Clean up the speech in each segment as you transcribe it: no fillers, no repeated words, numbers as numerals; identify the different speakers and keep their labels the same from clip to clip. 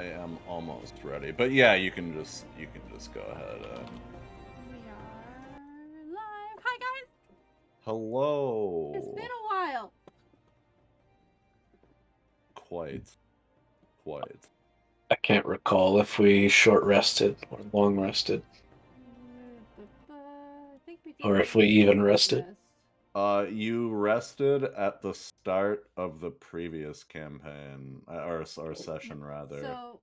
Speaker 1: am almost ready. But yeah, you can just go ahead.
Speaker 2: We are live. Hi guys.
Speaker 1: Hello.
Speaker 2: It's been a while.
Speaker 1: Quite.
Speaker 3: I can't recall if we short rested or long rested.
Speaker 2: I think we did.
Speaker 3: Or if we even rested.
Speaker 1: You rested at the start of the previous campaign, or session rather.
Speaker 2: So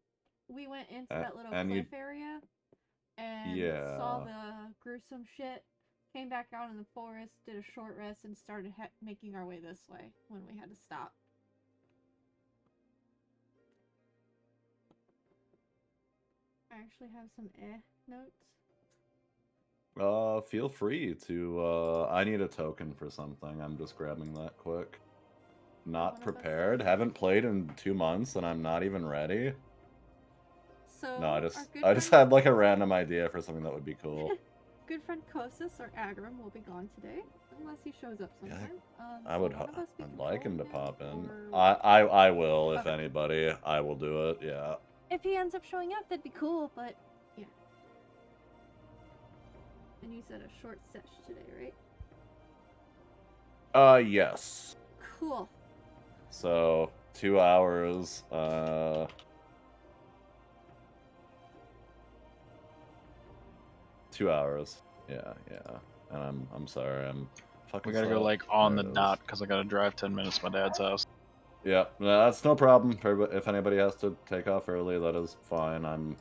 Speaker 2: we went into that little cliff area and saw the gruesome shit. Came back out in the forest, did a short rest, and started making our way this way when we had to stop. I actually have some notes.
Speaker 1: Feel free to, I need a token for something. I'm just grabbing that quick. Not prepared. Haven't played in 2 months, and I'm not even ready.
Speaker 2: So
Speaker 1: no, I just had like a random idea for something that would be cool.
Speaker 2: Good friend Kosis or Agrim will be gone today, unless he shows up sometime.
Speaker 1: I'd like him to pop in. I will, if anybody. I will do it, yeah.
Speaker 2: If he ends up showing up, that'd be cool, but yeah. And you said a short sesh today,
Speaker 1: right? Yes.
Speaker 2: Cool.
Speaker 1: So, 2 hours, 2 hours. Yeah. And I'm sorry, I'm fucking.
Speaker 4: We gotta go like on the dot because I gotta drive 10 minutes to my dad's house.
Speaker 1: Yeah, that's no problem. If anybody has to take off early, that is fine. I'm.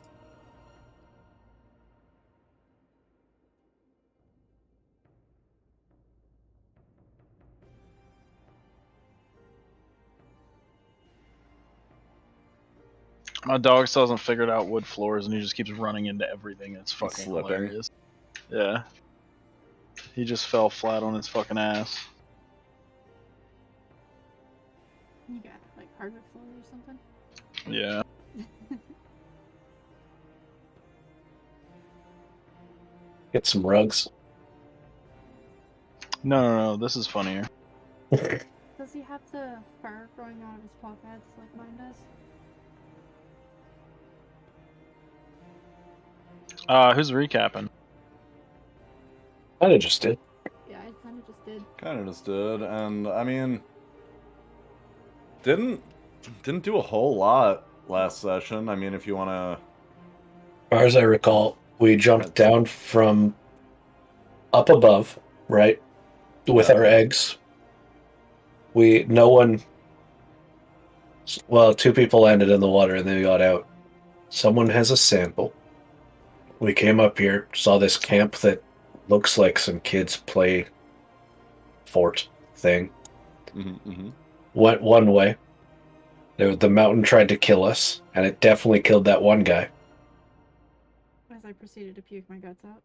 Speaker 4: My dog still hasn't figured out wood floors, and he just keeps running into everything. It's fucking hilarious. Yeah. He just fell flat on his fucking ass.
Speaker 2: You got like hardwood floors or something?
Speaker 4: Yeah.
Speaker 3: Get some rugs.
Speaker 4: No, this is funnier.
Speaker 2: Does he have the fur growing out of his paw pads like mine does?
Speaker 4: Who's recapping?
Speaker 3: Kinda just did.
Speaker 2: Yeah, I kinda just did.
Speaker 1: Kinda just did, and I mean, didn't do a whole lot last session. I mean, if you wanna.
Speaker 3: As far as I recall, we jumped down from up above, right? With our eggs. No one. Well, 2 people landed in the water and they got out. Someone has a sample. We came up here, saw this camp that looks like some kids play fort thing. Went one way. The mountain tried to kill us, and it definitely killed that one guy.
Speaker 2: As I proceeded to puke my guts out.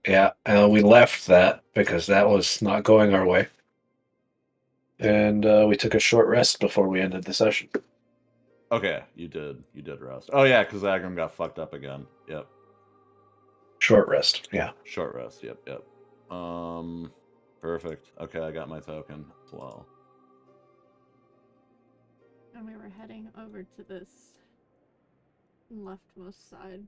Speaker 3: Yeah, and we left that because that was not going our way. And we took a short rest before we ended the session.
Speaker 1: Okay, you did rest. Oh yeah, because Agrim got fucked up again. Yep.
Speaker 3: Short rest, yeah.
Speaker 1: Short rest, yep. Perfect. Okay, I got my token as well.
Speaker 2: And we were heading over to this leftmost side.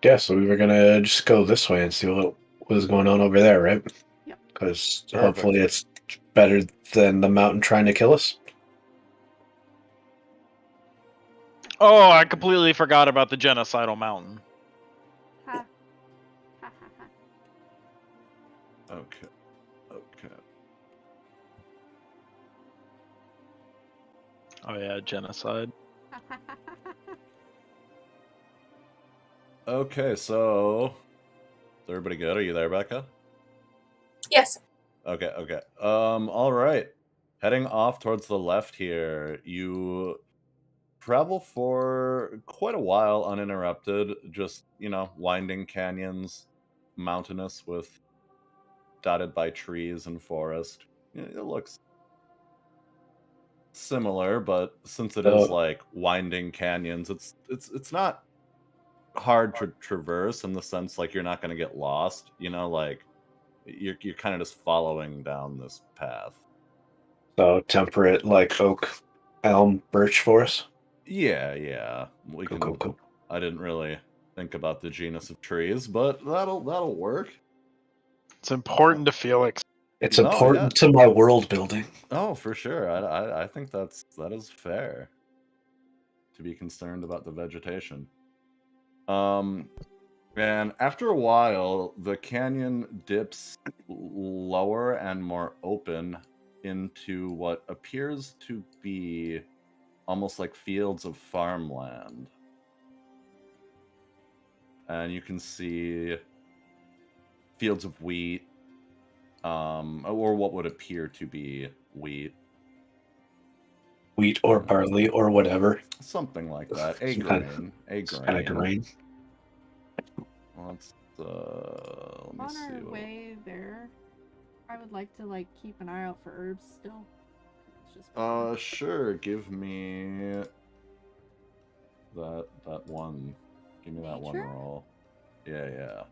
Speaker 3: Yeah, so we were gonna just go this way and see what was going on over there, right?
Speaker 2: Yep.
Speaker 3: Because hopefully it's better than the mountain trying to kill us.
Speaker 4: Oh, I completely forgot about the genocidal mountain.
Speaker 2: Ha.
Speaker 1: Okay.
Speaker 4: Oh yeah, genocide.
Speaker 1: Okay, so is everybody good? Are you there, Becca?
Speaker 5: Yes.
Speaker 1: Okay. All right. Heading off towards the left here, you travel for quite a while uninterrupted, just, winding canyons, mountainous with dotted by trees and forest. It looks similar, but since it is like winding canyons, it's not hard to traverse in the sense like you're not going to get lost, like you're kind of just following down this path.
Speaker 3: So temperate, like oak, elm, birch forest.
Speaker 1: Yeah.
Speaker 3: Cool.
Speaker 1: I didn't really think about the genus of trees, but that'll work.
Speaker 4: It's important to Felix.
Speaker 3: It's important to my world building.
Speaker 1: Oh, for sure. I think that is fair to be concerned about the vegetation. And after a while, the canyon dips lower and more open into what appears to be almost like fields of farmland. And you can see fields of wheat, or what would appear to be wheat.
Speaker 3: Wheat or barley or whatever.
Speaker 1: Something like that. A
Speaker 3: Kind of grain.
Speaker 1: Let's let me
Speaker 2: On
Speaker 1: see.
Speaker 2: our way there, I would like to keep an eye out for herbs still.
Speaker 1: Sure. Give me that one. Give me that one roll. Yeah.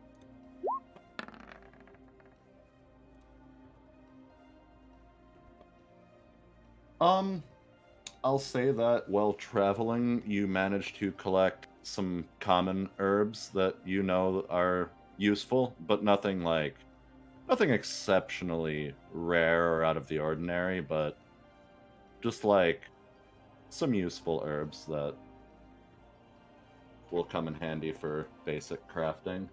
Speaker 1: I'll say that while traveling, you managed to collect some common herbs that you know are useful, but nothing exceptionally rare or out of the ordinary, but just like some useful herbs that will come in handy for basic crafting.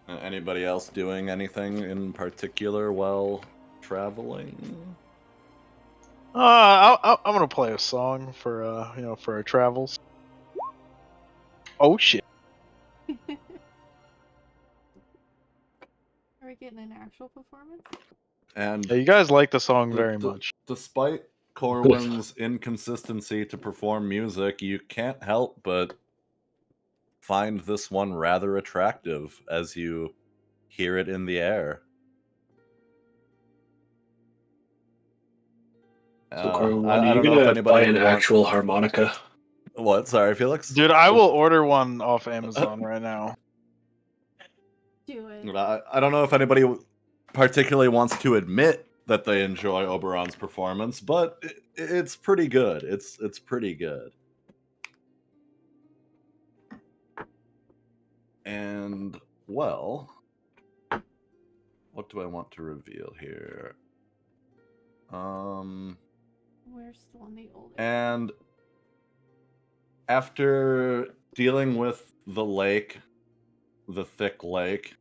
Speaker 1: Anybody else doing anything in particular while traveling?
Speaker 4: I'm gonna play a song for for our travels. Oh shit!
Speaker 2: Are we getting an actual performance?
Speaker 1: And
Speaker 4: you guys like the song very much.
Speaker 1: Despite Corwin's inconsistency to perform music, you can't help but find this one rather attractive as you hear it in the air.
Speaker 3: So, Corwin, are you gonna buy an actual harmonica?
Speaker 1: What? Sorry, Felix?
Speaker 4: Dude, I will order one off Amazon right now.
Speaker 2: Do it.
Speaker 1: I don't know if anybody particularly wants to admit that they enjoy Oberon's performance, but it's pretty good. It's pretty good. And, well, what do I want to reveal here?
Speaker 2: We're still on the old.
Speaker 1: And after dealing with the lake, the thick lake,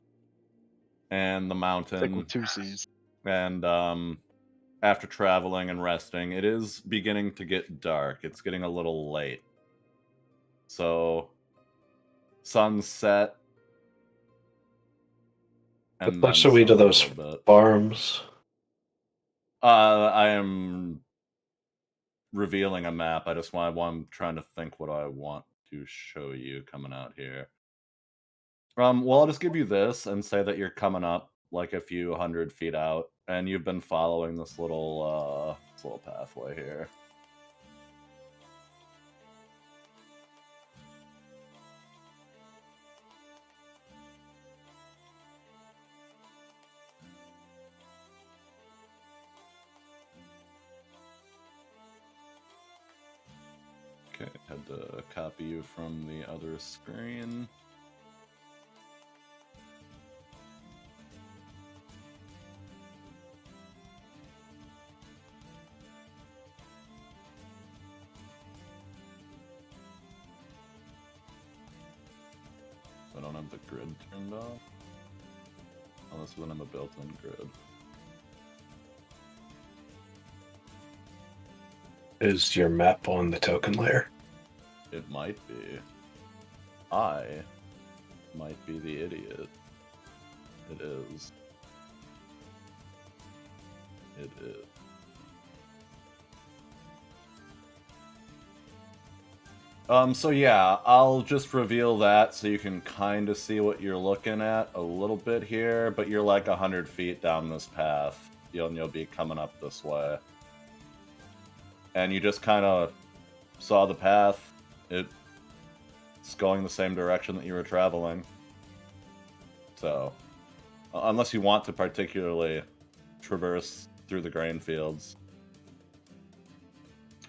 Speaker 1: and the mountain,
Speaker 4: thick with 2 C's,
Speaker 1: and after traveling and resting, it is beginning to get dark. It's getting a little late. So, sunset.
Speaker 3: What close are we to those farms?
Speaker 1: I am revealing a map. I'm trying to think what I want to show you coming out here. Well, I'll just give you this and say that you're coming up like a few 100 feet out, and you've been following this little pathway here. Okay, had to copy you from the other screen. I don't have the grid turned off. Oh, this doesn't have a built-in grid.
Speaker 3: Is your map on the token layer?
Speaker 1: It might be. I might be the idiot. It is. It is. So yeah, I'll just reveal that so you can kind of see what you're looking at a little bit here, but you're like 100 feet down this path. You'll be coming up this way. And you just kind of saw the path. It's going the same direction that you were traveling. So, unless you want to particularly traverse through the grain fields.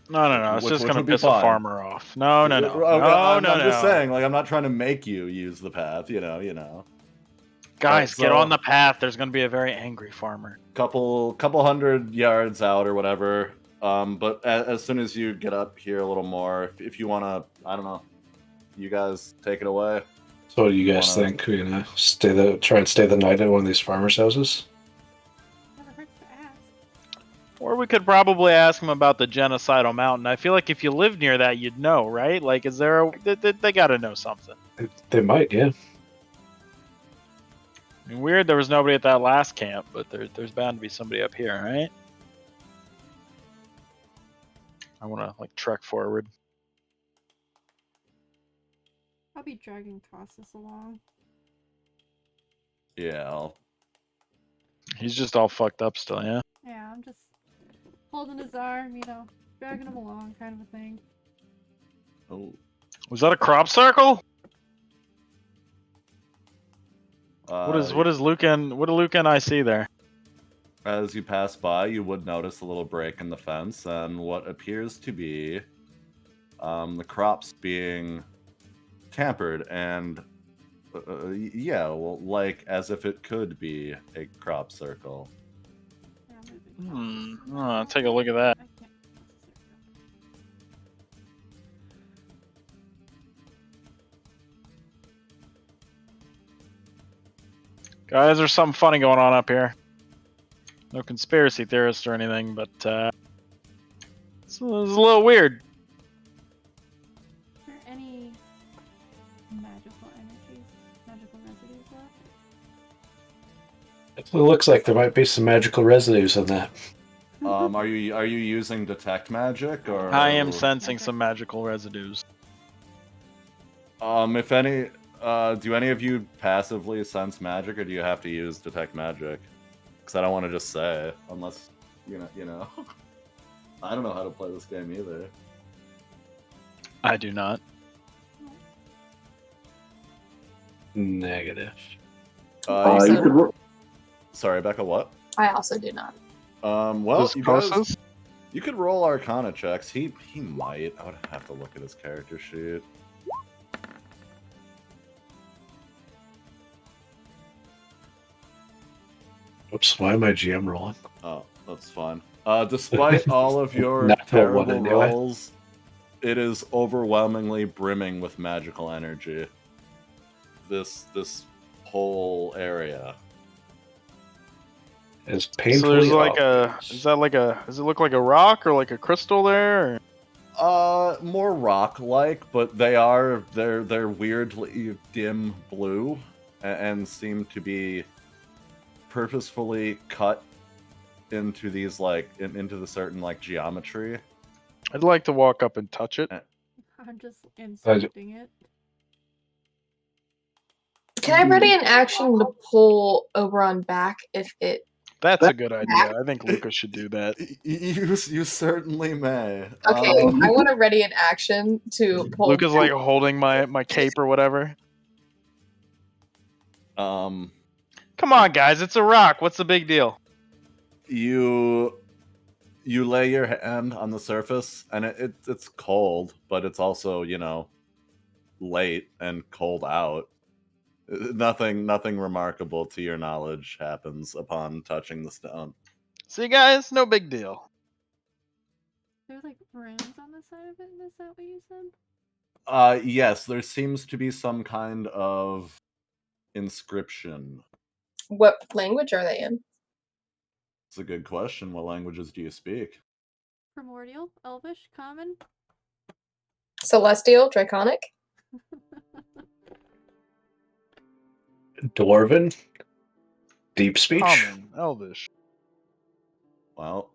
Speaker 4: No. It's just going to piss a farmer off. No.
Speaker 1: I'm just saying, like, I'm not trying to make you use the path, you know.
Speaker 4: Guys, get on the path. There's going to be a very angry farmer.
Speaker 1: Couple 100 yards out or whatever. But as soon as you get up here a little more, if you want to, I don't know, you guys take it away.
Speaker 3: So what do you guys think? Try and stay the night at one of these farmers' houses?
Speaker 4: Or we could probably ask them about the genocidal mountain. I feel like if you live near that, you'd know, right? Like, is there they got to know something.
Speaker 3: They might, yeah.
Speaker 4: I mean, weird there was nobody at that last camp, but there's bound to be somebody up here, right? I want to, like, trek forward.
Speaker 2: I'll be dragging Casas along.
Speaker 1: Yeah,
Speaker 4: He's just all fucked up still, yeah?
Speaker 2: Yeah, I'm just holding his arm, dragging him along, kind of a thing.
Speaker 1: Oh.
Speaker 4: Was that a crop circle? What do Luke and I see there?
Speaker 1: As you pass by, you would notice a little break in the fence and what appears to be the crops being tampered and like as if it could be a crop circle.
Speaker 4: Take a look at that. Guys, there's something funny going on up here. No conspiracy theorist or anything, but it's a little weird.
Speaker 2: Are there any magical energies, magical residues left?
Speaker 3: It looks like there might be some magical residues in that.
Speaker 1: Are you using detect magic or?
Speaker 4: I am sensing some magical residues.
Speaker 1: If any, do any of you passively sense magic, or do you have to use detect magic? Because I don't want to just say, unless you know. I don't know how to play this game either.
Speaker 4: I do not.
Speaker 3: Negative.
Speaker 1: Sorry, Becca. What?
Speaker 5: I also do not.
Speaker 1: Well, you could roll Arcana checks. He might. I would have to look at his character sheet.
Speaker 3: Oops, why am I GM rolling?
Speaker 1: Oh, that's fine. Despite all of your terrible rolls, it is overwhelmingly brimming with magical energy. This whole area.
Speaker 3: Is painfully.
Speaker 4: So there's like does it look like a rock or like a crystal there? Or?
Speaker 1: More rock-like, but they're weirdly dim blue and seem to be purposefully cut into these into the certain geometry.
Speaker 4: I'd like to walk up and touch it.
Speaker 2: I'm just inspecting it.
Speaker 5: Can I ready an action to pull Oberon back if it?
Speaker 4: That's a good idea. I think Lucas should do that.
Speaker 1: You certainly may.
Speaker 5: Okay, I want to ready an action to pull.
Speaker 4: Lucas like holding my cape or whatever. Come on, guys! It's a rock. What's the big deal?
Speaker 1: You lay your hand on the surface, and it's cold, but it's also late and cold out. Nothing remarkable to your knowledge happens upon touching the stone.
Speaker 4: See, guys, no big deal.
Speaker 2: There's runes on the side of it. Is that what you said?
Speaker 1: Yes, there seems to be some kind of inscription.
Speaker 5: What language are they in?
Speaker 1: It's a good question. What languages do you speak?
Speaker 2: Primordial, Elvish, Common.
Speaker 5: Celestial, Draconic.
Speaker 3: Dwarven. Deep speech.
Speaker 4: Common, Elvish.
Speaker 1: Well,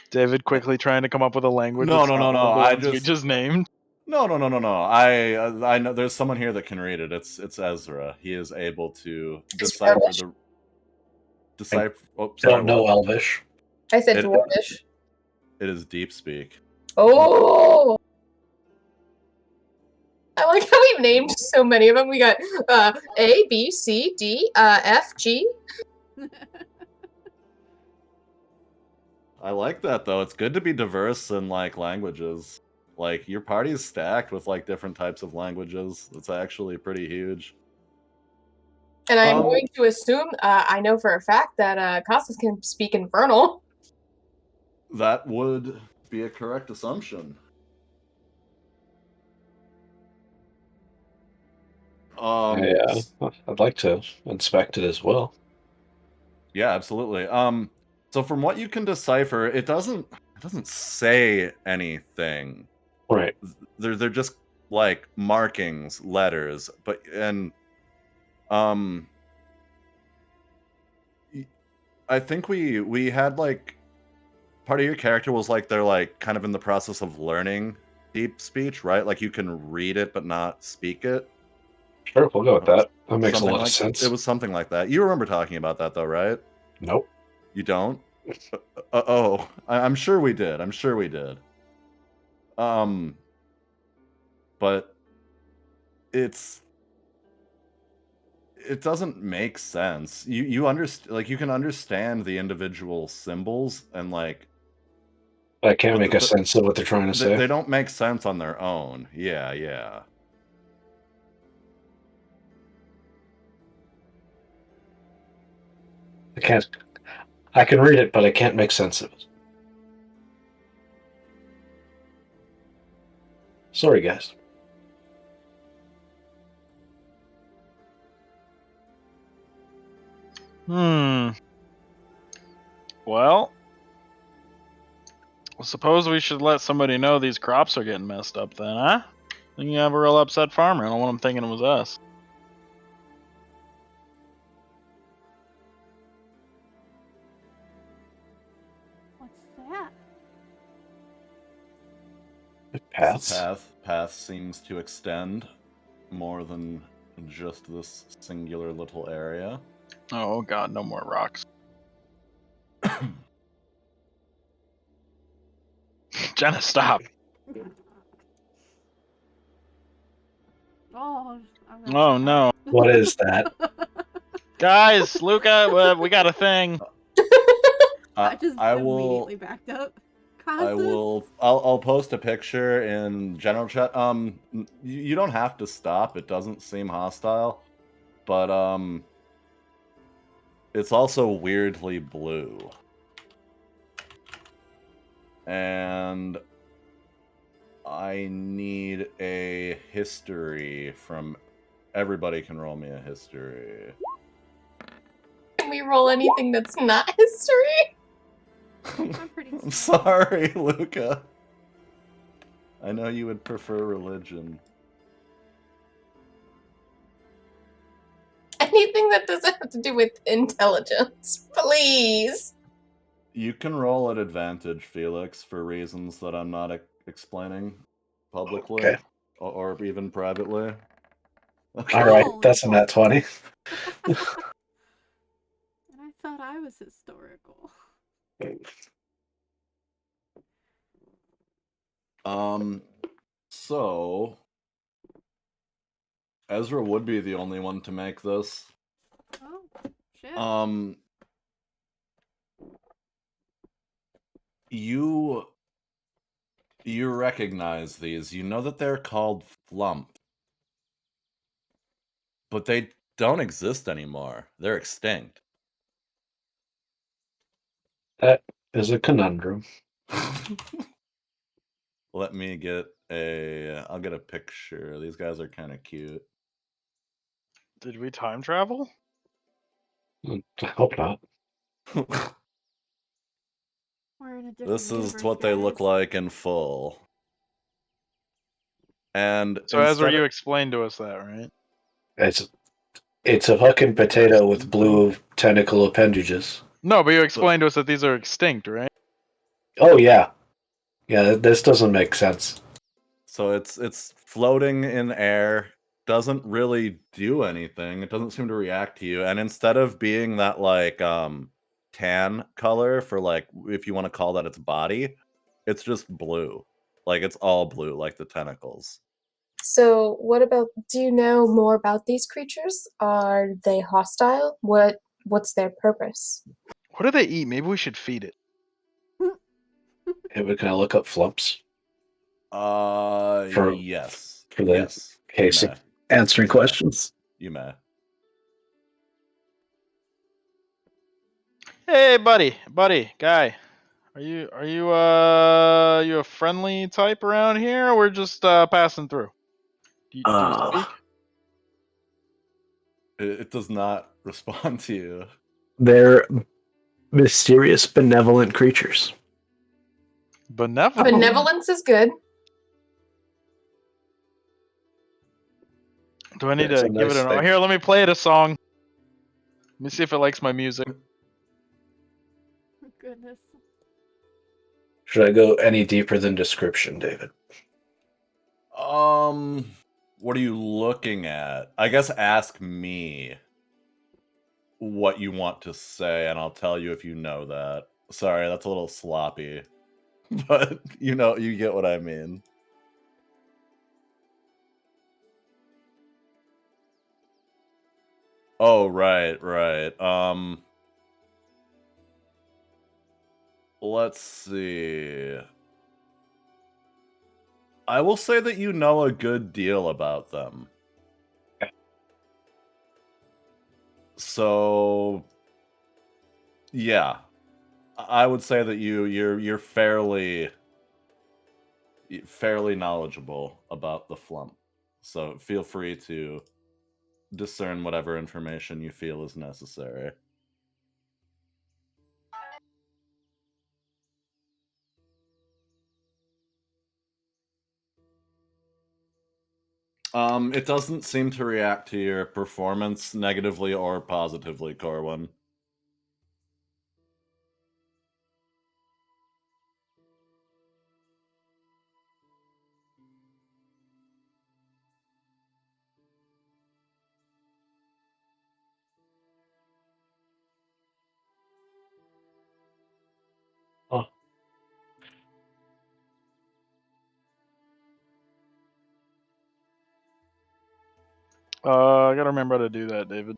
Speaker 4: David quickly trying to come up with a language.
Speaker 1: No,
Speaker 4: that's
Speaker 1: no,
Speaker 4: not
Speaker 1: no,
Speaker 4: one of
Speaker 1: no,
Speaker 4: the
Speaker 1: I
Speaker 4: ones we just named.
Speaker 1: No. I know there's someone here that can read it. It's Ezra. He is able to decipher the Oh, sorry.
Speaker 3: Don't know Elvish.
Speaker 5: I said Dwarvish.
Speaker 1: It is deep speak.
Speaker 5: Oh. I like how we've named so many of them. We got A, B, C, D, F, G.
Speaker 1: I like that though. It's good to be diverse in like languages. Like your party is stacked with like different types of languages. It's actually pretty huge.
Speaker 5: And I'm going to assume, I know for a fact that Costas can speak Infernal.
Speaker 1: That would be a correct assumption.
Speaker 3: I'd like to inspect it as well.
Speaker 1: Yeah, absolutely. So from what you can decipher, it doesn't say anything.
Speaker 3: Right.
Speaker 1: They're just like markings, letters, but I think we had like part of your character was like they're like kind of in the process of learning deep speech, right? Like you can read it but not speak it.
Speaker 3: Sure, we'll go with that. That makes a lot of sense.
Speaker 1: It was something like that. You remember talking about that though, right?
Speaker 3: Nope.
Speaker 1: You don't? I'm sure we did. But it doesn't make sense. You understand, like you can understand the individual symbols and like
Speaker 3: I can't make a sense of what they're trying to say.
Speaker 1: They don't make sense on their own. Yeah.
Speaker 3: I can read it, but I can't make sense of it. Sorry, guys.
Speaker 4: Well, suppose we should let somebody know these crops are getting messed up then, huh? Then you have a real upset farmer. I don't want him thinking it was us.
Speaker 2: What's that?
Speaker 1: Path seems to extend more than just this singular little area.
Speaker 4: Oh god, no more rocks. Jenna, stop.
Speaker 2: Oh
Speaker 4: no.
Speaker 3: What is that?
Speaker 4: Guys, Luca, we got a thing.
Speaker 2: I just immediately backed up.
Speaker 1: I'll post a picture in general chat. You don't have to stop. It doesn't seem hostile, but it's also weirdly blue. And I need a history from everybody. Can roll me a history.
Speaker 5: Can we roll anything that's not history?
Speaker 1: I'm sorry, Luca. I know you would prefer religion.
Speaker 5: Anything that doesn't have to do with intelligence, please.
Speaker 1: You can roll at advantage, Felix, for reasons that I'm not explaining publicly or even privately.
Speaker 3: Okay. All right, that's a nat 20.
Speaker 2: And I thought I was historical.
Speaker 1: So Ezra would be the only one to make this.
Speaker 2: Oh, shit.
Speaker 1: You recognize these. You know that they're called flump. But they don't exist anymore. They're extinct.
Speaker 3: That is a conundrum.
Speaker 1: Let me get I'll get a picture. These guys are kind of cute.
Speaker 4: Did we time travel?
Speaker 3: I hope not.
Speaker 2: We're in a different
Speaker 1: This is
Speaker 2: universe,
Speaker 1: what they look
Speaker 2: guys.
Speaker 1: like in full. And
Speaker 4: So Ezra, you explained to us that, right?
Speaker 3: It's a fucking potato with blue tentacle appendages.
Speaker 4: No, but you explained to us that these are extinct, right?
Speaker 3: Oh yeah. Yeah, this doesn't make sense.
Speaker 1: So it's floating in air, doesn't really do anything. It doesn't seem to react to you. And instead of being that like tan color for like if you want to call that its body, it's just blue. Like it's all blue, like the tentacles.
Speaker 5: So, do you know more about these creatures? Are they hostile? What's their purpose?
Speaker 4: What do they eat? Maybe we should feed it.
Speaker 3: Hey, but can I look up flumps?
Speaker 1: Yes.
Speaker 3: For the
Speaker 1: Yes.
Speaker 3: case of answering questions.
Speaker 1: You may.
Speaker 4: Hey, buddy, guy. Are you you a friendly type around here? Or we're just passing through. Do you speak?
Speaker 1: It does not respond to you.
Speaker 3: They're mysterious, benevolent creatures.
Speaker 5: Benevolence is good.
Speaker 4: Do I need to give it an... Here, let me play it a song. Let me see if it likes my music.
Speaker 2: Goodness.
Speaker 3: Should I go any deeper than description, David?
Speaker 1: What are you looking at? I guess ask me what you want to say, and I'll tell you if you know that. Sorry, that's a little sloppy. But, you get what I mean. Oh, right. Let's see. I will say that you know a good deal about them. So, yeah. I would say that you're fairly knowledgeable about the flump. So feel free to discern whatever information you feel is necessary. It doesn't seem to react to your performance negatively or positively, Corwin.
Speaker 3: Oh.
Speaker 4: I gotta remember how to do that, David.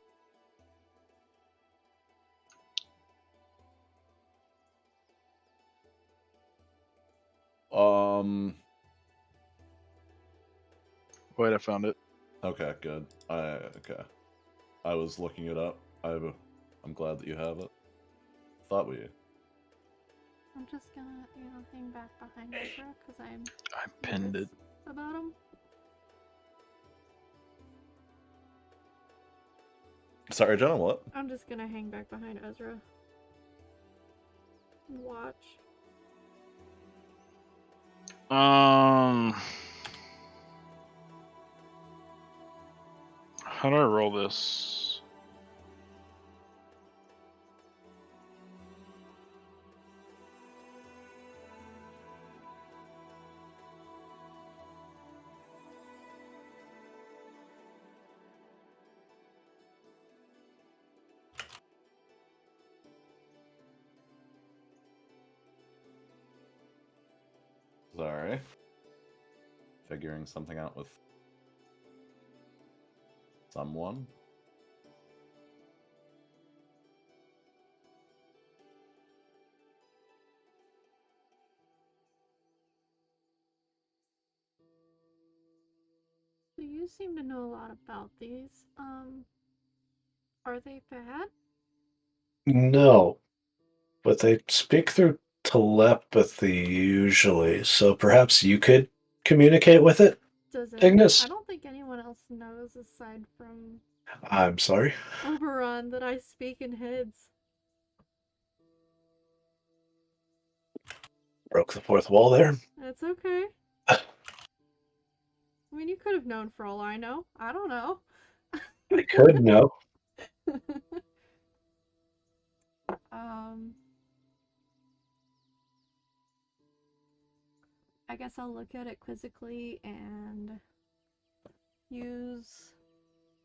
Speaker 4: Wait, I found it.
Speaker 1: Okay, good. Okay. I was looking it up. I'm glad that you have it. Thought we...
Speaker 2: I'm just gonna, hang back behind Ezra because I
Speaker 4: pinned it.
Speaker 2: About him.
Speaker 1: Sorry, John, what?
Speaker 2: I'm just gonna hang back behind Ezra. And watch.
Speaker 4: How do I roll this?
Speaker 1: Sorry. Figuring something out with someone.
Speaker 2: So you seem to know a lot about these. Are they bad?
Speaker 3: No. But they speak through telepathy usually, so perhaps you could communicate with it?
Speaker 2: Does it?
Speaker 3: Ignis?
Speaker 2: I don't think anyone else knows aside from...
Speaker 3: I'm sorry?
Speaker 2: Oberon that I speak in heads.
Speaker 3: Broke the fourth wall there.
Speaker 2: That's okay. I mean, you could have known for all I know. I don't know.
Speaker 3: I could know.
Speaker 2: I guess I'll look at it quizzically and use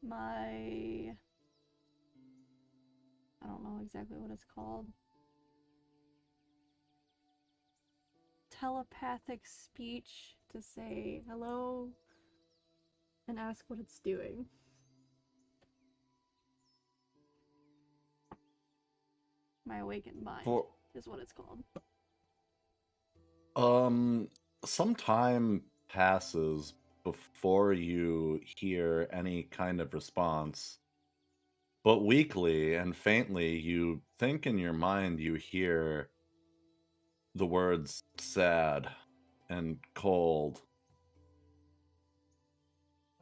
Speaker 2: my... I don't know exactly what it's called. Telepathic speech to say hello and ask what it's doing. My awakened mind is what it's called.
Speaker 1: Some time passes before you hear any kind of response, but weakly and faintly you think in your mind you hear the words sad and cold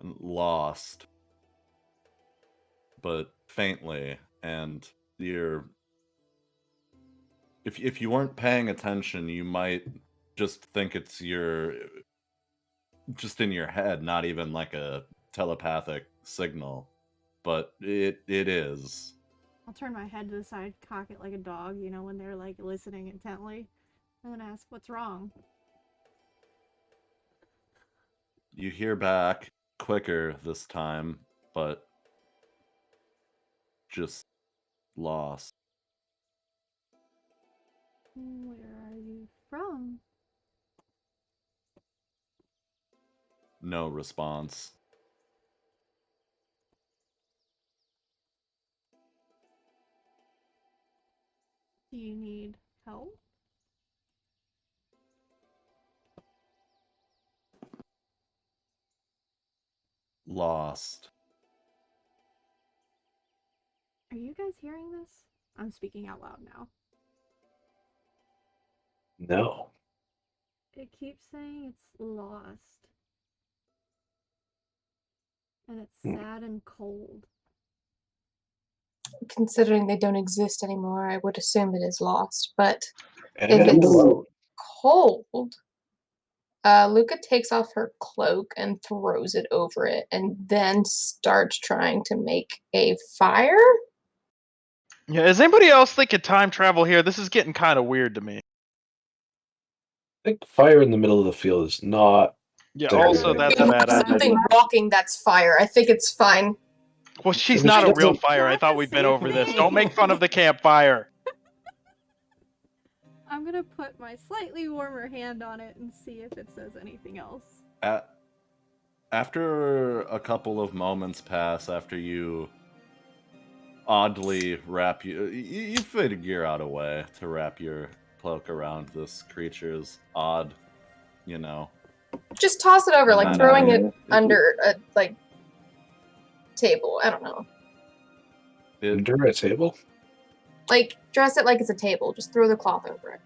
Speaker 1: and lost, but faintly, and you're... If you weren't paying attention, you might just think it's just in your head, not even like a telepathic signal, but it is.
Speaker 2: I'll turn my head to the side, cock it like a dog, you know, when they're like listening intently, and then ask, what's wrong?
Speaker 1: You hear back quicker this time, but just lost.
Speaker 2: Where are you from?
Speaker 1: No response.
Speaker 2: Do you need help?
Speaker 1: Lost.
Speaker 2: Are you guys hearing this? I'm speaking out loud now.
Speaker 3: No.
Speaker 2: It keeps saying it's lost. And it's sad and cold.
Speaker 5: Considering they don't exist anymore, I would assume it is lost. But
Speaker 3: And
Speaker 5: if it's
Speaker 3: alone.
Speaker 5: cold, Luca takes off her cloak and throws it over it, and then starts trying to make a fire.
Speaker 4: Yeah, is anybody else thinking time travel here? This is getting kind of weird to me.
Speaker 3: I think fire in the middle of the field is not.
Speaker 4: Yeah,
Speaker 3: There
Speaker 4: also
Speaker 3: we
Speaker 4: that's
Speaker 3: go.
Speaker 4: a bad idea.
Speaker 5: Something rocking that's fire. I think it's fine.
Speaker 4: Well, she's
Speaker 3: So
Speaker 4: not
Speaker 3: she
Speaker 4: a real
Speaker 3: doesn't-
Speaker 4: fire. I
Speaker 2: Not
Speaker 4: thought
Speaker 2: the
Speaker 4: we'd been
Speaker 2: same
Speaker 4: over this.
Speaker 2: thing.
Speaker 4: Don't make fun of the campfire.
Speaker 2: I'm gonna put my slightly warmer hand on it and see if it says anything else.
Speaker 1: After a couple of moments pass, after you oddly wrap you figure out a way to wrap your cloak around this creature's odd, you know.
Speaker 5: Just toss it over, like
Speaker 1: And
Speaker 5: throwing
Speaker 1: then,
Speaker 5: it under a table. I don't know.
Speaker 3: Under a table?
Speaker 5: Like dress it like it's a table. Just throw the cloth over it.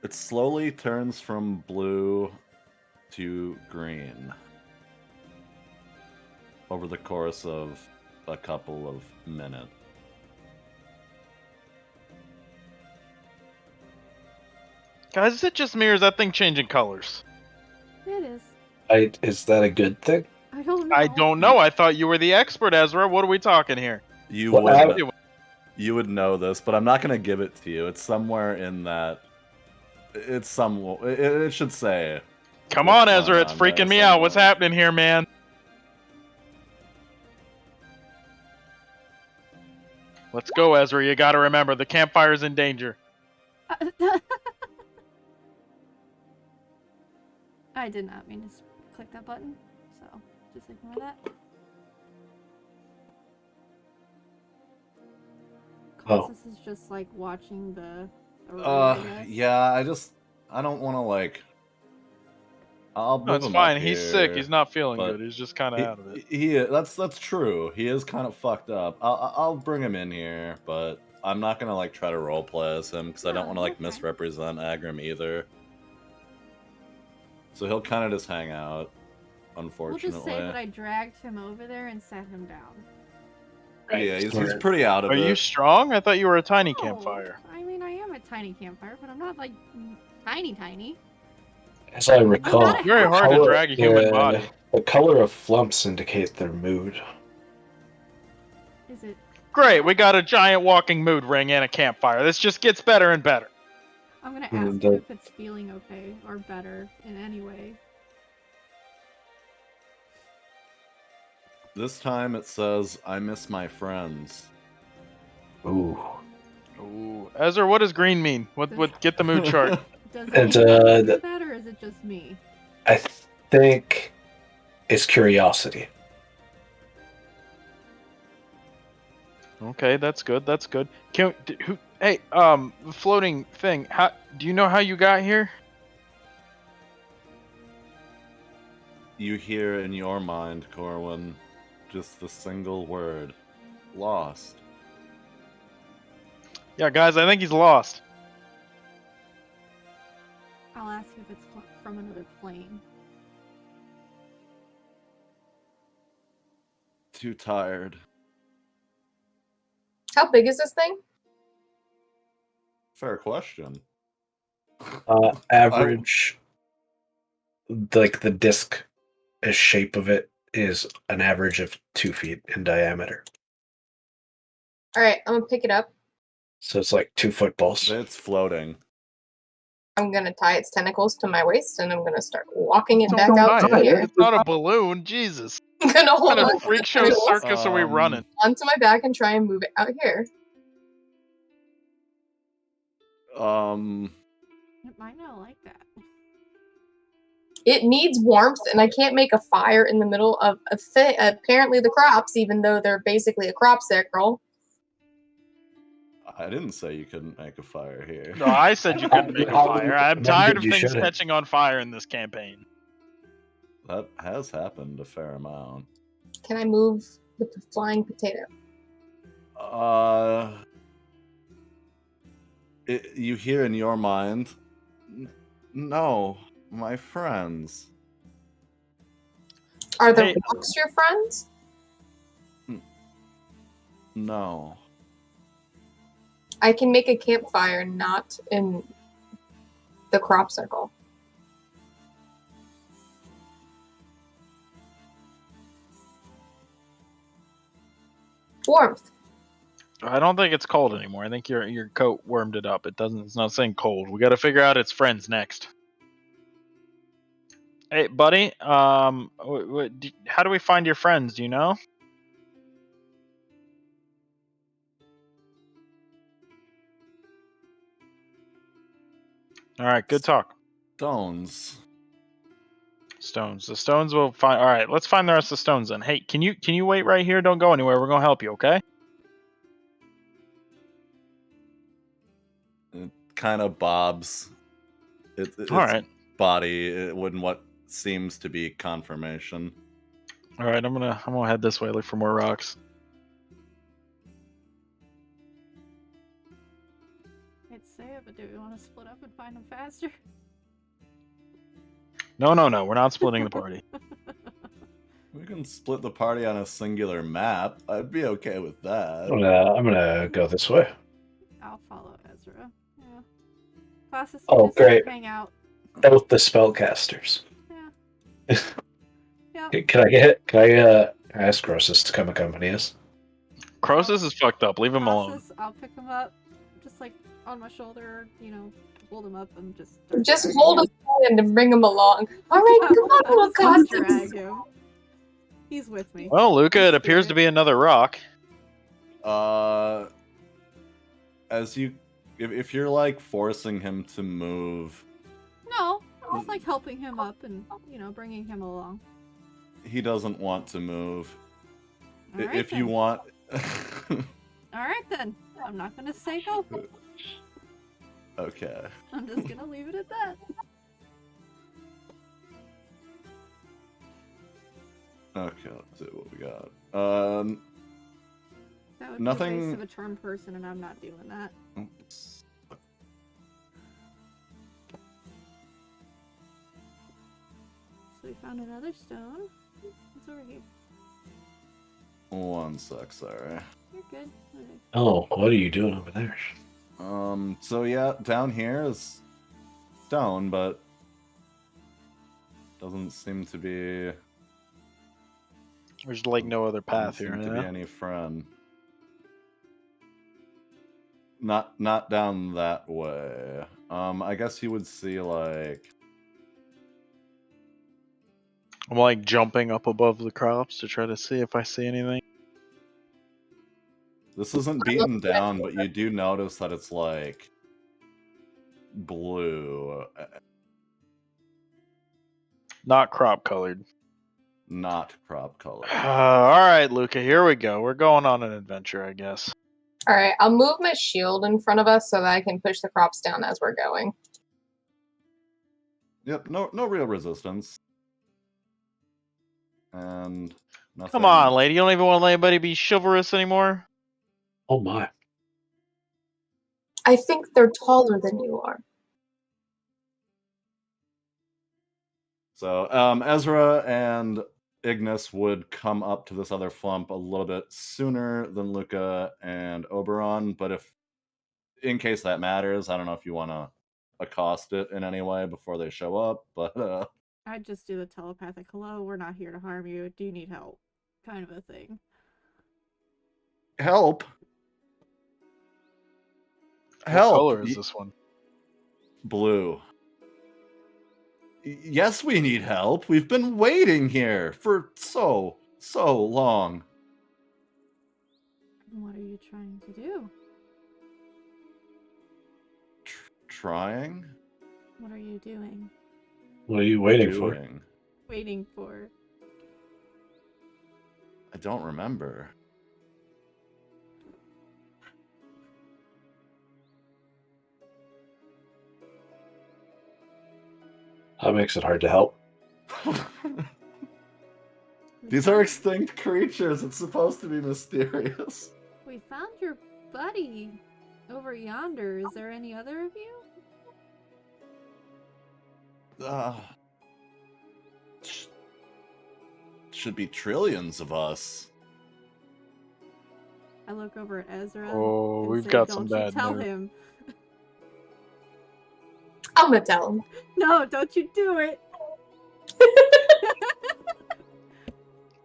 Speaker 1: It slowly turns from blue to green over the course of a couple of minutes.
Speaker 4: Guys, is it just me or is that thing changing colors?
Speaker 2: It is.
Speaker 3: Is that a good thing?
Speaker 2: I don't know.
Speaker 4: I don't know. I thought you were the expert, Ezra. What are we talking here?
Speaker 1: You
Speaker 3: Well,
Speaker 1: would know this, but I'm not going to give it to you. It's somewhere in that. It should say.
Speaker 4: Come
Speaker 1: what's
Speaker 4: on,
Speaker 1: going
Speaker 4: Ezra. It's
Speaker 1: on there
Speaker 4: freaking me out. What's
Speaker 1: somewhere.
Speaker 4: happening here, man? Let's go, Ezra. You gotta remember, the campfire's in danger.
Speaker 2: I did not mean to click that button, so just ignore that. This is just like watching the
Speaker 1: yeah, I don't want to like. I'll move
Speaker 4: No, it's
Speaker 1: him
Speaker 4: fine.
Speaker 1: up
Speaker 4: He's
Speaker 1: here,
Speaker 4: sick. He's not feeling
Speaker 1: but
Speaker 4: good. He's just kind of out of it.
Speaker 1: That's true. He is kind of fucked up. I'll bring him in here, but I'm not gonna like try to roleplay as him because I don't want to like misrepresent Agrim either. So he'll kind of just hang out. Unfortunately,
Speaker 2: we'll just say that I dragged him over there and sat him down.
Speaker 3: Right.
Speaker 1: Yeah, he's pretty out of
Speaker 4: Are
Speaker 1: it.
Speaker 4: you strong? I thought you were a tiny
Speaker 2: No,
Speaker 4: campfire.
Speaker 2: I mean, I am a tiny campfire, but I'm not like tiny, tiny.
Speaker 3: As I recall,
Speaker 2: It's
Speaker 4: very hard to drag a human body.
Speaker 3: The color of flumps indicate their mood.
Speaker 2: Is it?
Speaker 4: Great, we got a giant walking mood ring and a campfire. This just gets better and better.
Speaker 2: I'm gonna ask him if it's feeling okay or better in any way.
Speaker 1: This time it says, "I miss my friends."
Speaker 3: Ooh.
Speaker 4: Ooh, Ezra, what does green mean? What? Get the mood chart.
Speaker 2: Does
Speaker 3: And,
Speaker 2: anyone do that, or is it just me?
Speaker 3: I think it's curiosity.
Speaker 4: Okay, that's good. That's good. Hey, floating thing. How do you know how you got here?
Speaker 1: You hear in your mind, Corwin, just the single word, lost.
Speaker 4: Yeah, guys, I think he's lost.
Speaker 2: I'll ask if it's from another plane.
Speaker 1: Too tired.
Speaker 5: How big is this thing?
Speaker 1: Fair question.
Speaker 3: Average, like the disc shape of it is an average of 2 feet in diameter.
Speaker 5: All right, I'm gonna pick it up.
Speaker 3: So it's like 2 footballs.
Speaker 1: It's floating.
Speaker 5: I'm gonna tie its tentacles to my waist, and I'm gonna start walking it back out to here.
Speaker 4: It's not a balloon, Jesus.
Speaker 5: I'm gonna hold
Speaker 4: What kind
Speaker 5: on
Speaker 4: of freak show circus are we running?
Speaker 5: onto my back and try and move it out here.
Speaker 2: It might not like that.
Speaker 5: It needs warmth, and I can't make a fire in the middle of apparently the crops, even though they're basically a crop circle.
Speaker 1: I didn't say you couldn't make a fire here.
Speaker 4: No, I said you couldn't make a fire. I'm tired of things
Speaker 3: shouldn't.
Speaker 4: catching on fire in this campaign.
Speaker 1: That has happened a fair amount.
Speaker 5: Can I move the flying potato?
Speaker 1: You hear in your mind, no, my friends.
Speaker 5: Are the
Speaker 4: Hey.
Speaker 5: rocks your friends?
Speaker 1: No.
Speaker 5: I can make a campfire not in the crop circle. Warmth.
Speaker 4: I don't think it's cold anymore. I think your coat wormed it up. It's not saying cold. We got to figure out its friends next. Hey, buddy. How do we find your friends? Do you know? All right, good talk.
Speaker 1: Stones.
Speaker 4: Stones. The stones will find. All right, let's find the rest of the stones then. Hey, can you wait right here? Don't go anywhere. We're gonna help you. Okay?
Speaker 1: It kind of bobs. Its
Speaker 4: All right.
Speaker 1: body in what seems to be confirmation.
Speaker 4: All right. I'm gonna head this way. Look for more rocks.
Speaker 2: I'd say it, but do we want to split up and find them faster?
Speaker 4: No. We're not splitting the party.
Speaker 1: We can split the party on a singular map. I'd be okay with that.
Speaker 3: I'm gonna go this way.
Speaker 2: I'll follow Ezra. Yeah. Classes
Speaker 3: Oh, great.
Speaker 2: hang out.
Speaker 3: Both the spellcasters.
Speaker 2: Yeah. Yep.
Speaker 3: Can I ask Croesus to come accompany us?
Speaker 4: Croesus is fucked up. Leave him alone.
Speaker 2: I'll pick him up, just like on my shoulder, hold him up and just
Speaker 5: Hold his hand and bring him along. All right, come on, little Costas.
Speaker 2: drag him. He's with me.
Speaker 4: Well, Luca, it appears to be another rock.
Speaker 1: If you're like forcing him to move,
Speaker 2: No, I was like helping him up and bringing him along.
Speaker 1: he doesn't want to move.
Speaker 2: All right,
Speaker 1: If
Speaker 2: then.
Speaker 1: you want,
Speaker 2: All right then. I'm not gonna say no.
Speaker 1: okay.
Speaker 2: I'm just gonna leave it at that.
Speaker 1: Okay, let's see what we got.
Speaker 2: That would
Speaker 1: Nothing-
Speaker 2: be a waste of a charm person, and I'm not doing that.
Speaker 1: Oops.
Speaker 2: So we found another stone. What's over here?
Speaker 1: One sec, sorry.
Speaker 2: You're good. Okay.
Speaker 3: Oh, what are you doing over there?
Speaker 1: So yeah, down here is stone, but doesn't seem to be.
Speaker 4: There's like no other path here.
Speaker 1: Doesn't seem to be any friend. Not down that way. I guess you would see like.
Speaker 4: I'm like jumping up above the crops to try to see if I see anything.
Speaker 1: This isn't beaten down, but you do notice that it's like blue.
Speaker 4: Not crop colored.
Speaker 1: Not crop colored.
Speaker 4: All right, Luca, here we go. We're going on an adventure, I guess.
Speaker 5: All right, I'll move my shield in front of us so that I can push the crops down as we're going.
Speaker 1: Yep, no real resistance. And nothing.
Speaker 4: Come on, lady. You don't even want to let anybody be chivalrous anymore?
Speaker 3: Oh my.
Speaker 5: I think they're taller than you are.
Speaker 1: So Ezra and Ignis would come up to this other flump a little bit sooner than Luca and Oberon, but if, in case that matters, I don't know if you want to accost it in any way before they show up, but
Speaker 2: I'd just do the telepathic, hello, we're not here to harm you, do you need help? Kind of a thing.
Speaker 1: Help?
Speaker 4: What color is this one?
Speaker 1: Blue. Yes, we need help. We've been waiting here for so long.
Speaker 2: What are you trying to do?
Speaker 1: Trying?
Speaker 2: What are you doing?
Speaker 3: What are you waiting for?
Speaker 2: Waiting for.
Speaker 1: I don't remember.
Speaker 3: That makes it hard to help.
Speaker 1: These are extinct creatures. It's supposed to be mysterious.
Speaker 2: We found your buddy over yonder. Is there any other of you?
Speaker 1: Should be trillions of us.
Speaker 2: I look over at Ezra.
Speaker 4: Oh,
Speaker 2: and
Speaker 4: we've
Speaker 2: say,
Speaker 4: got some
Speaker 2: don't you
Speaker 4: bad
Speaker 2: tell
Speaker 4: news.
Speaker 2: him.
Speaker 5: I'm gonna tell him.
Speaker 2: No, don't you do it.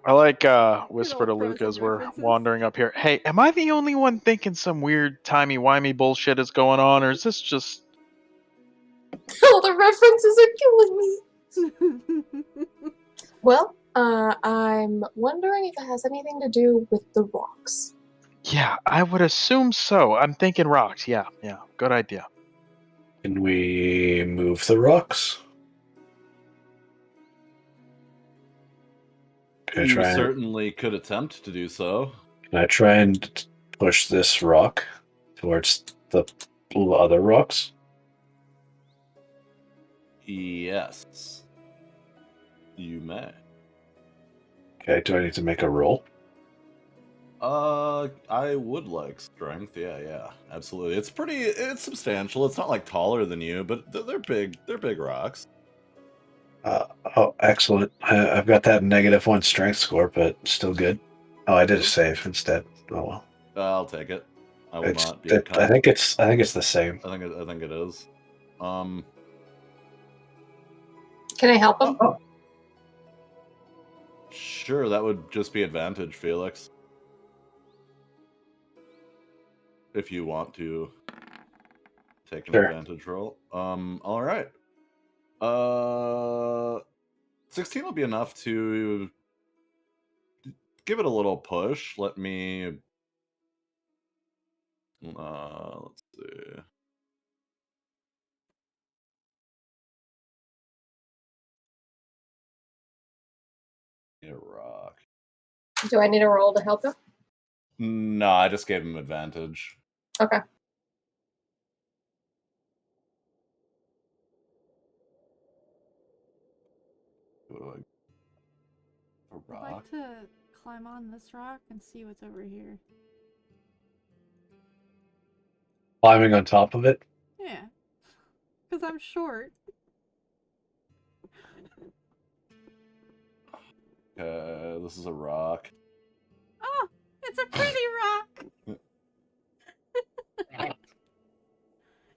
Speaker 4: I like whisper to Luke as we're wandering up here. Hey, am I the only one thinking some weird timey-wimey bullshit is going on, or is this just...
Speaker 5: Oh, the references are killing me. Well, I'm wondering if it has anything to do with the rocks.
Speaker 4: Yeah, I would assume so. I'm thinking rocks. Yeah, good idea.
Speaker 3: Can we move the rocks?
Speaker 1: You certainly could attempt to do so.
Speaker 3: Can I try and push this rock towards the other rocks?
Speaker 1: Yes. You may.
Speaker 3: Okay, do I need to make a roll?
Speaker 1: I would like strength. Yeah, absolutely. It's substantial. It's not like taller than you, but they're big. They're big rocks.
Speaker 3: Oh, excellent. I've got that -1 strength score, but still good. Oh, I did a save instead. Oh well.
Speaker 1: I'll take it. I will not be.
Speaker 3: I think it's the same.
Speaker 1: I think it is.
Speaker 5: Can I help him?
Speaker 1: Sure, that would just be advantage, Felix. If you want to take an advantage roll. All right. 16 will be enough to give it a little push. Let me let's see. A rock.
Speaker 5: Do I need a roll to help him?
Speaker 1: No, I just gave him advantage.
Speaker 5: Okay.
Speaker 1: A rock?
Speaker 2: I'd like to climb on this rock and see what's over here.
Speaker 3: Climbing on top of it?
Speaker 2: Yeah. Because I'm short.
Speaker 1: This is a rock.
Speaker 2: Oh, it's a pretty rock.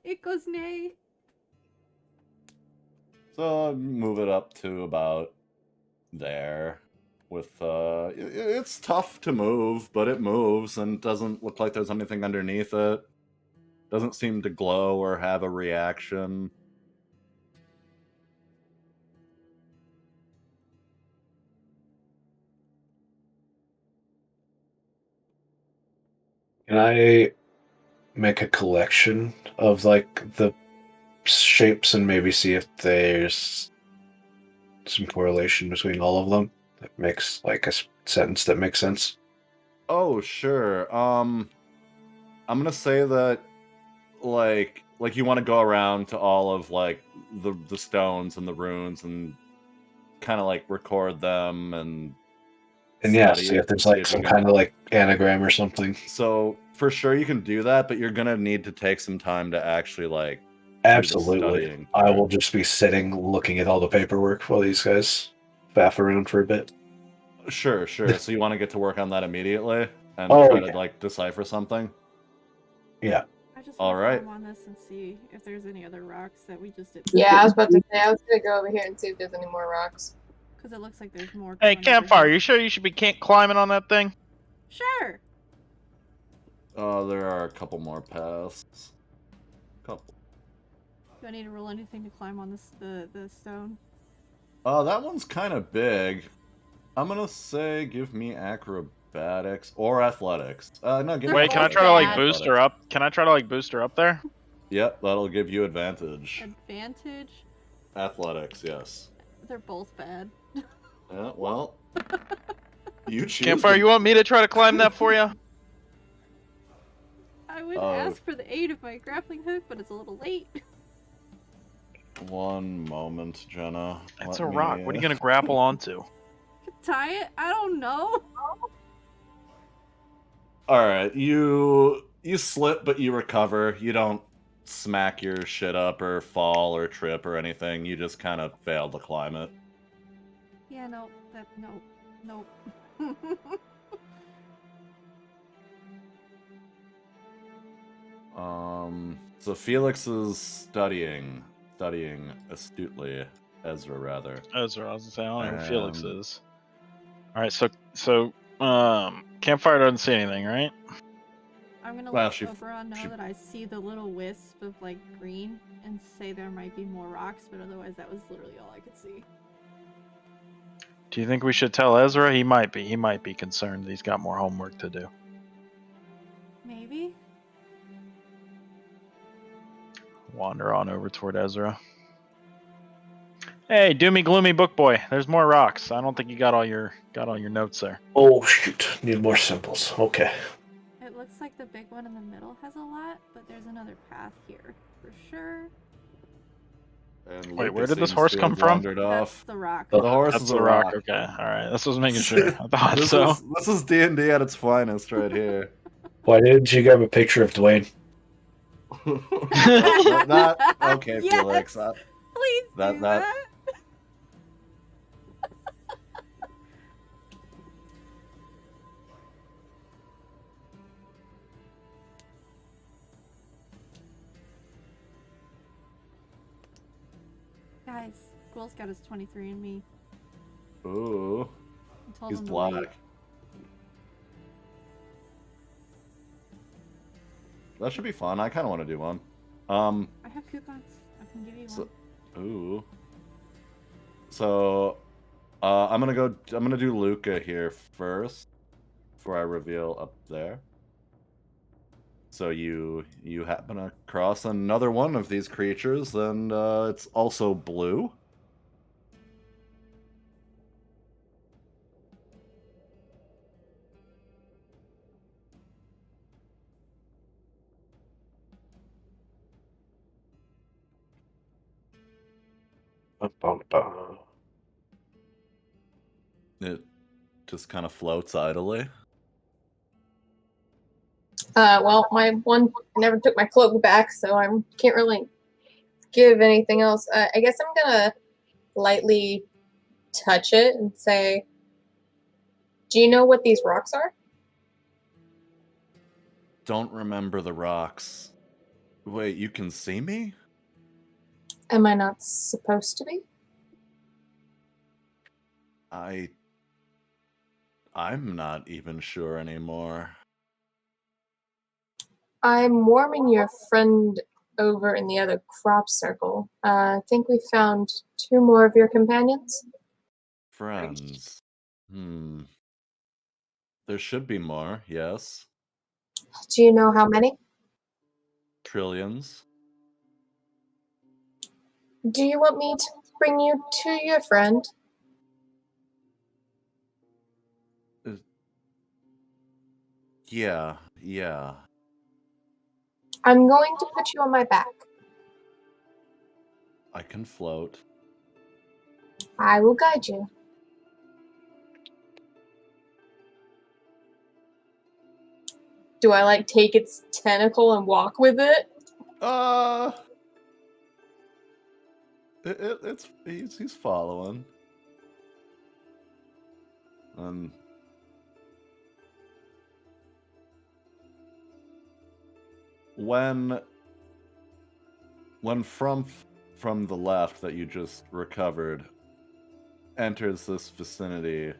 Speaker 2: It goes nay.
Speaker 1: So move it up to about there. With it's tough to move, but it moves and doesn't look like there's anything underneath it. Doesn't seem to glow or have a reaction.
Speaker 3: Can I make a collection of like the shapes and maybe see if there's some correlation between all of them that makes like a sentence that makes sense?
Speaker 1: Oh, sure. I'm gonna say that like you want to go around to all of like the stones and the runes and kind of like record them and
Speaker 3: yeah,
Speaker 1: study
Speaker 3: see
Speaker 1: it
Speaker 3: if there's
Speaker 1: to see
Speaker 3: like
Speaker 1: if
Speaker 3: some
Speaker 1: you can.
Speaker 3: kind of like anagram or something.
Speaker 1: So for sure you can do that, but you're gonna need to take some time to actually like do the
Speaker 3: Absolutely.
Speaker 1: studying
Speaker 3: I
Speaker 1: part.
Speaker 3: will just be sitting looking at all the paperwork while these guys faff around for a bit.
Speaker 1: Sure. So you want to get to work on that immediately and
Speaker 3: Oh,
Speaker 1: try
Speaker 3: yeah.
Speaker 1: to like decipher something?
Speaker 3: Yeah.
Speaker 2: I just
Speaker 1: All
Speaker 2: want to
Speaker 1: right.
Speaker 2: climb on this and see if there's any other rocks that we just didn't.
Speaker 5: Yeah, I was about to say, I was gonna go over here and see if there's any more rocks.
Speaker 2: Because it looks like there's more.
Speaker 4: Hey,
Speaker 2: going over
Speaker 4: Campfire,
Speaker 2: here.
Speaker 4: you sure you should be climbing on that thing?
Speaker 2: Sure.
Speaker 1: There are a couple more paths. Couple.
Speaker 2: Do I need to roll anything to climb on this the stone?
Speaker 1: That one's kind of big. I'm gonna say give me acrobatics or athletics. No, give me
Speaker 4: Wait, can I
Speaker 2: both
Speaker 4: try to like
Speaker 2: bad.
Speaker 4: boost her up? Can I try to like boost her up there?
Speaker 1: Yep, that'll give you advantage.
Speaker 2: Advantage?
Speaker 1: Athletics, yes.
Speaker 2: They're both bad.
Speaker 1: Yeah, well, you choose.
Speaker 4: Campfire, you want me to try to climb that for you?
Speaker 2: I would ask for the aid of my grappling hook, but it's a little late.
Speaker 1: One moment, Jenna.
Speaker 4: It's a rock. What are you gonna grapple onto?
Speaker 2: Tie it? I don't know.
Speaker 1: All right, you slip, but you recover. You don't smack your shit up or fall or trip or anything. You just kind of fail to climb it.
Speaker 2: Yeah, no, nope.
Speaker 1: So Felix is studying astutely. Ezra, rather.
Speaker 4: Ezra, I was gonna say, I don't know who Felix is. Alright, so Campfire doesn't see anything, right?
Speaker 2: I'm gonna let Oberon know that I see the little wisp of like green and say there might be more rocks, but otherwise that was literally all I could see.
Speaker 4: Do you think we should tell Ezra? He might be concerned that he's got more homework to do.
Speaker 2: Maybe.
Speaker 4: Wander on over toward Ezra. Hey, doomy gloomy book boy. There's more rocks. I don't think you got all your notes there.
Speaker 3: Oh shoot! Need more symbols. Okay.
Speaker 2: It looks like the big one in the middle has a lot, but there's another path here for sure.
Speaker 1: And
Speaker 4: wait, where did this horse come from?
Speaker 2: That's the rock.
Speaker 1: The horse
Speaker 4: That's
Speaker 1: is
Speaker 4: the
Speaker 1: a
Speaker 4: rock.
Speaker 1: rock.
Speaker 4: Okay, all right. This was making sure. I thought so.
Speaker 1: This is D&D at its finest right here.
Speaker 3: Why didn't you grab a picture of Dwayne?
Speaker 1: Okay, yes, Felix.
Speaker 2: Please do that. Guys, Ghoul's got his 23andMe.
Speaker 1: Ooh. He's black. That should be fun. I kind of want to do one.
Speaker 2: I have coupons. I can give you one.
Speaker 1: Ooh. So, I'm gonna do Luca here first before I reveal up there. So you happen across another one of these creatures, and it's also blue. It just kind of floats idly.
Speaker 5: Well, my one, I never took my cloak back, so I can't really give anything else. I guess I'm gonna lightly touch it and say, do you know what these rocks are?
Speaker 1: Don't remember the rocks. Wait, you can see me?
Speaker 5: Am I not supposed to be?
Speaker 1: I'm not even sure anymore.
Speaker 5: I'm warming your friend over in the other crop circle. I think we found 2 more of your companions.
Speaker 1: Friends. There should be more, yes.
Speaker 5: Do you know how many?
Speaker 1: Trillions.
Speaker 5: Do you want me to bring you to your friend?
Speaker 1: Yeah.
Speaker 5: I'm going to put you on my back.
Speaker 1: I can float.
Speaker 5: I will guide you. Do I like take its tentacle and walk with it?
Speaker 1: He's following. When from the left that you just recovered enters this vicinity,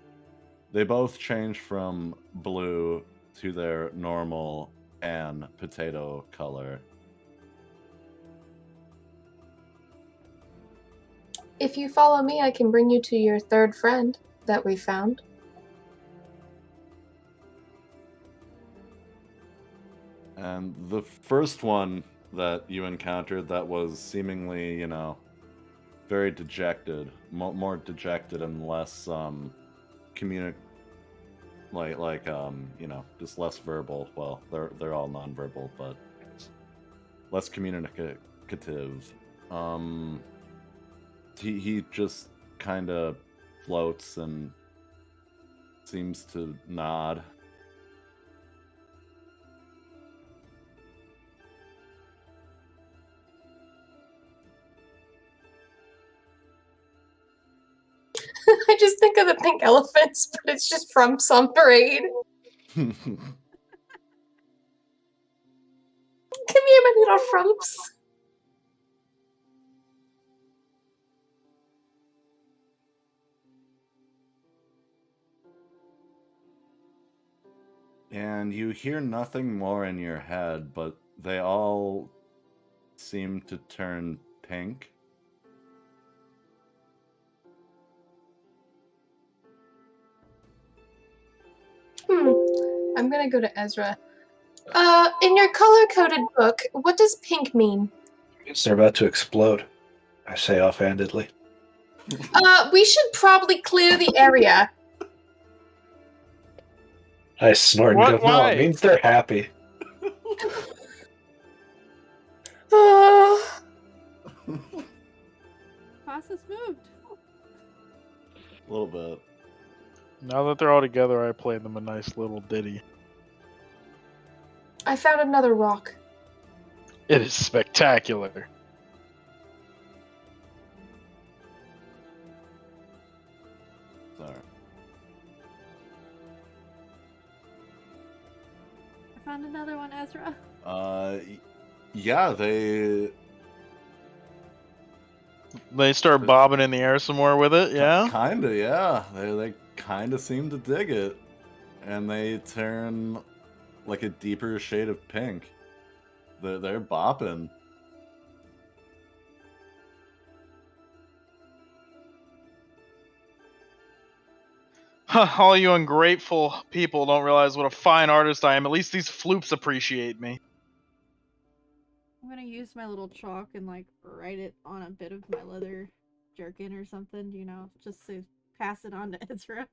Speaker 1: they both change from blue to their normal and potato color.
Speaker 5: If you follow me, I can bring you to your third friend that we found.
Speaker 1: And the first one that you encountered that was seemingly, very dejected, more dejected and less just less verbal. Well, they're all nonverbal, but less communicative. He just kind of floats and seems to nod.
Speaker 5: I just think of the pink elephants, but it's just from some parade. Come here, my little frumps.
Speaker 1: And you hear nothing more in your head, but they all seem to turn pink.
Speaker 5: I'm gonna go to Ezra. In your color-coded book, what does pink mean?
Speaker 3: They're about to explode, I say offhandedly.
Speaker 5: We should probably clear the area.
Speaker 3: I snort and go, no, it means they're happy.
Speaker 2: Process moved.
Speaker 1: A little bit.
Speaker 4: Now that they're all together, I play them a nice little ditty.
Speaker 5: I found another rock.
Speaker 4: It is spectacular.
Speaker 1: Sorry.
Speaker 2: I found another one, Ezra.
Speaker 1: Yeah, they
Speaker 4: start bobbing in the air some more with it, yeah?
Speaker 1: Kinda, yeah. They kinda seem to dig it. And they turn like a deeper shade of pink. They're bopping.
Speaker 4: All you ungrateful people don't realize what a fine artist I am. At least these floops appreciate me.
Speaker 2: I'm gonna use my little chalk and write it on a bit of my leather jerkin or something, just to pass it on to Ezra.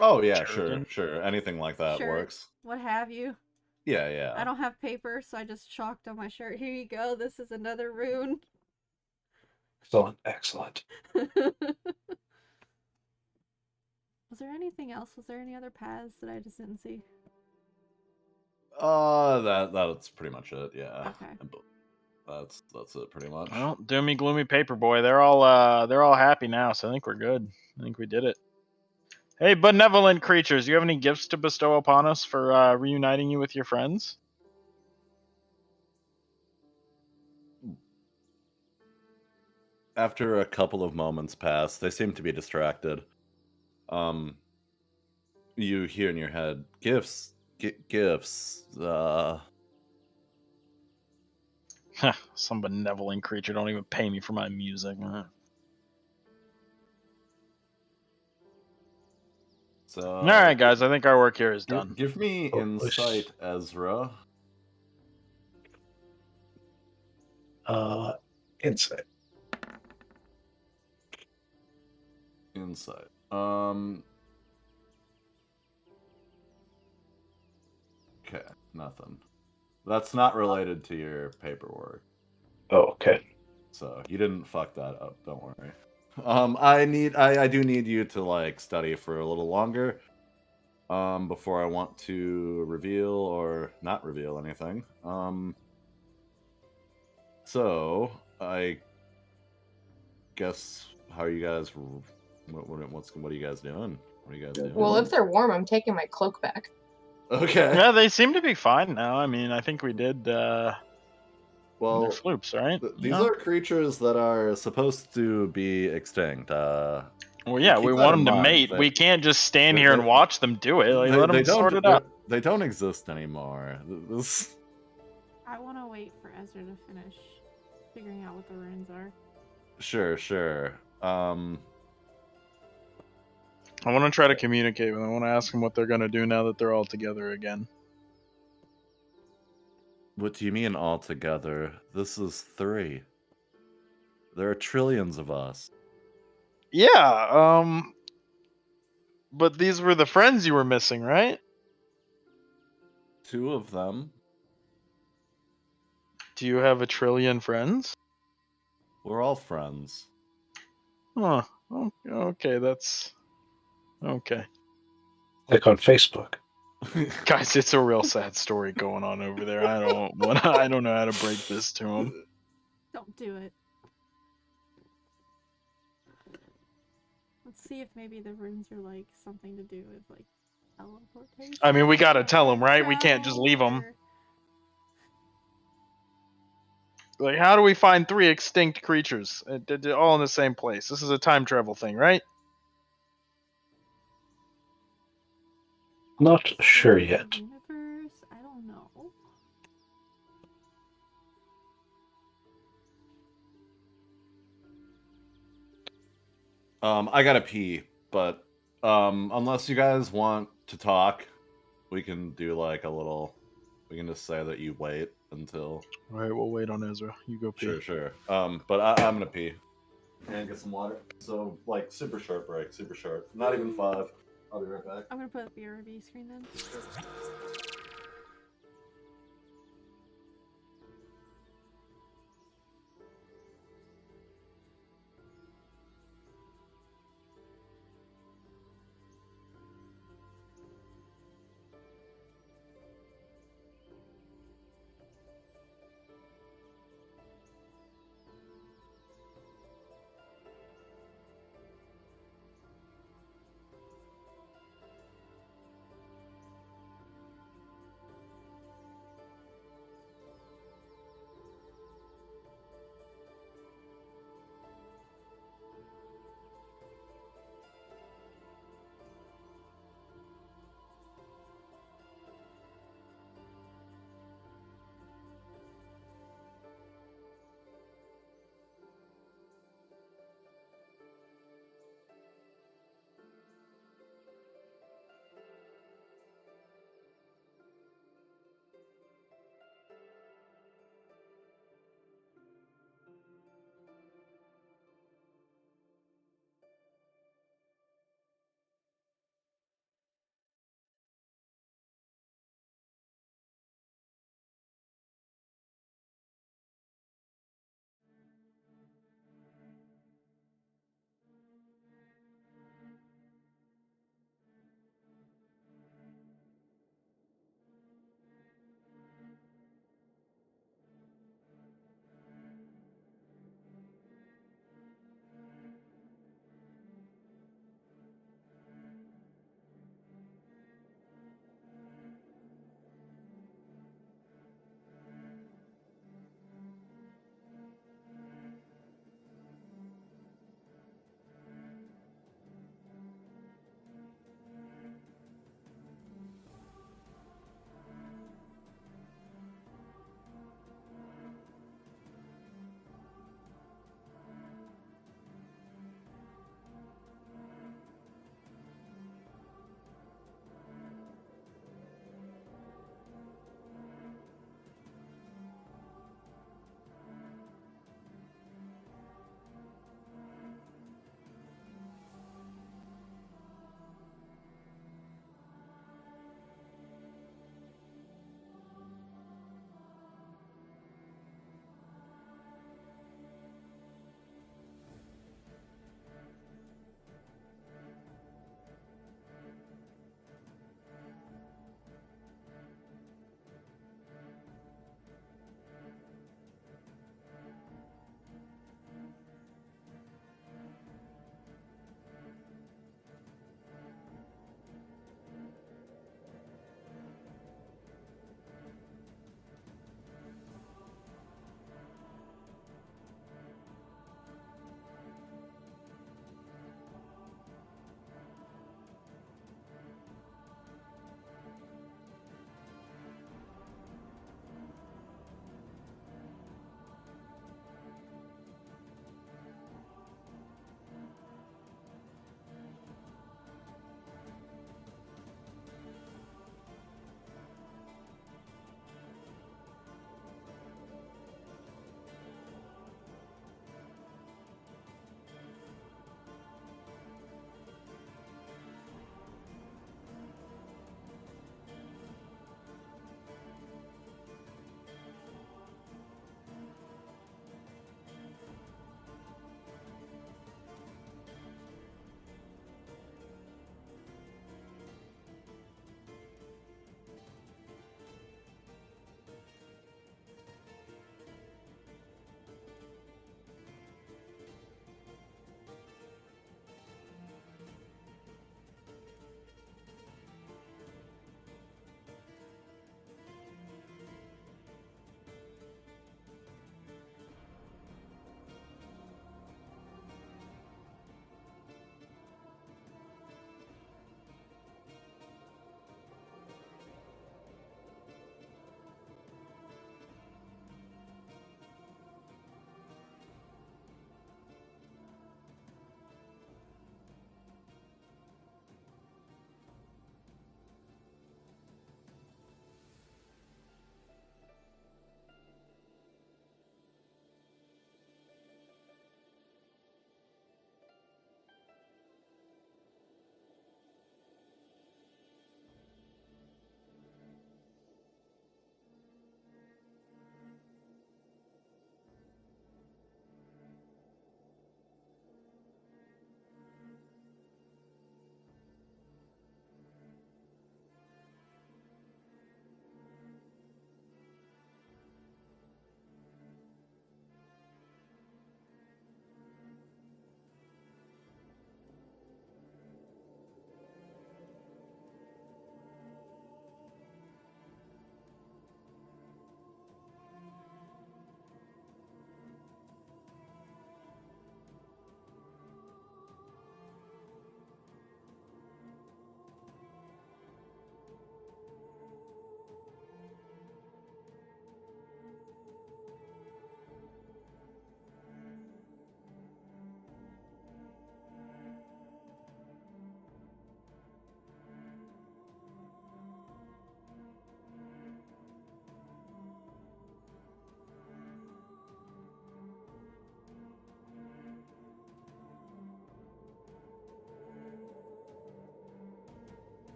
Speaker 1: Oh yeah, sure. Anything like that works.
Speaker 2: What have you.
Speaker 1: Yeah.
Speaker 2: I don't have paper, so I just chalked on my shirt. Here you go. This is another rune.
Speaker 3: Excellent.
Speaker 2: Was there anything else? Was there any other paths that I just didn't see?
Speaker 1: That's pretty much it. Yeah.
Speaker 2: Okay.
Speaker 1: That's it pretty much.
Speaker 4: Well, doomy gloomy paperboy. They're all happy now, so I think we're good. I think we did it. Hey, benevolent creatures, do you have any gifts to bestow upon us for reuniting you with your friends?
Speaker 1: after a couple of moments pass, they seem to be distracted. You hear in your head, gifts, gifts.
Speaker 4: Some benevolent creature don't even pay me for my music.
Speaker 1: So,
Speaker 4: all right, guys, I think our work here is done.
Speaker 1: Give me insight, Ezra.
Speaker 3: Insight.
Speaker 1: Insight. Okay, nothing. That's not related to your paperwork.
Speaker 3: Oh, okay.
Speaker 1: So you didn't fuck that up. Don't worry. I do need you to like study for a little longer. Before I want to reveal or not reveal anything. So I guess how are you guys? What are you guys doing? What are you guys doing?
Speaker 5: Well, if they're warm, I'm taking my cloak back.
Speaker 1: Okay.
Speaker 4: Yeah, they seem to be fine now. I mean, I think we did.
Speaker 1: Well,
Speaker 4: they're floops, right?
Speaker 1: These are creatures that are supposed to be extinct.
Speaker 4: Well, yeah, we
Speaker 1: keep that
Speaker 4: want
Speaker 1: in
Speaker 4: them to
Speaker 1: mind.
Speaker 4: mate. We can't just stand here and watch them do it. Like, let them sort it out.
Speaker 1: They don't exist anymore.
Speaker 2: I want to wait for Ezra to finish figuring out what the runes are.
Speaker 1: Sure.
Speaker 4: I want to try to communicate with them. I want to ask them what they're going to do now that they're all together again.
Speaker 1: What do you mean all together? This is 3. There are trillions of us.
Speaker 4: Yeah, but these were the friends you were missing, right?
Speaker 1: 2 of them.
Speaker 4: Do you have a trillion friends?
Speaker 1: We're all friends.
Speaker 4: Huh. Okay, that's... Okay.
Speaker 3: Like on Facebook.
Speaker 4: Guys, it's a real sad story going on over there. I don't know how to break this to them.
Speaker 2: Don't do it. Let's see if maybe the runes are like something to do with like teleportation.
Speaker 4: I mean, we gotta tell them, right? We can't just leave them. Like, how do we find 3 extinct creatures? They're all in the same place. This is a time travel thing, right?
Speaker 3: Not sure yet.
Speaker 2: Universe? I don't know.
Speaker 1: I gotta pee, but unless you guys want to talk, we can do like a little. We can just say that you wait until.
Speaker 4: All right, we'll wait on Ezra. You go pee.
Speaker 1: Sure. But I'm gonna pee and get some water. So like super short break, super short. Not even 5. I'll be right back.
Speaker 2: I'm gonna put up the RB screen then.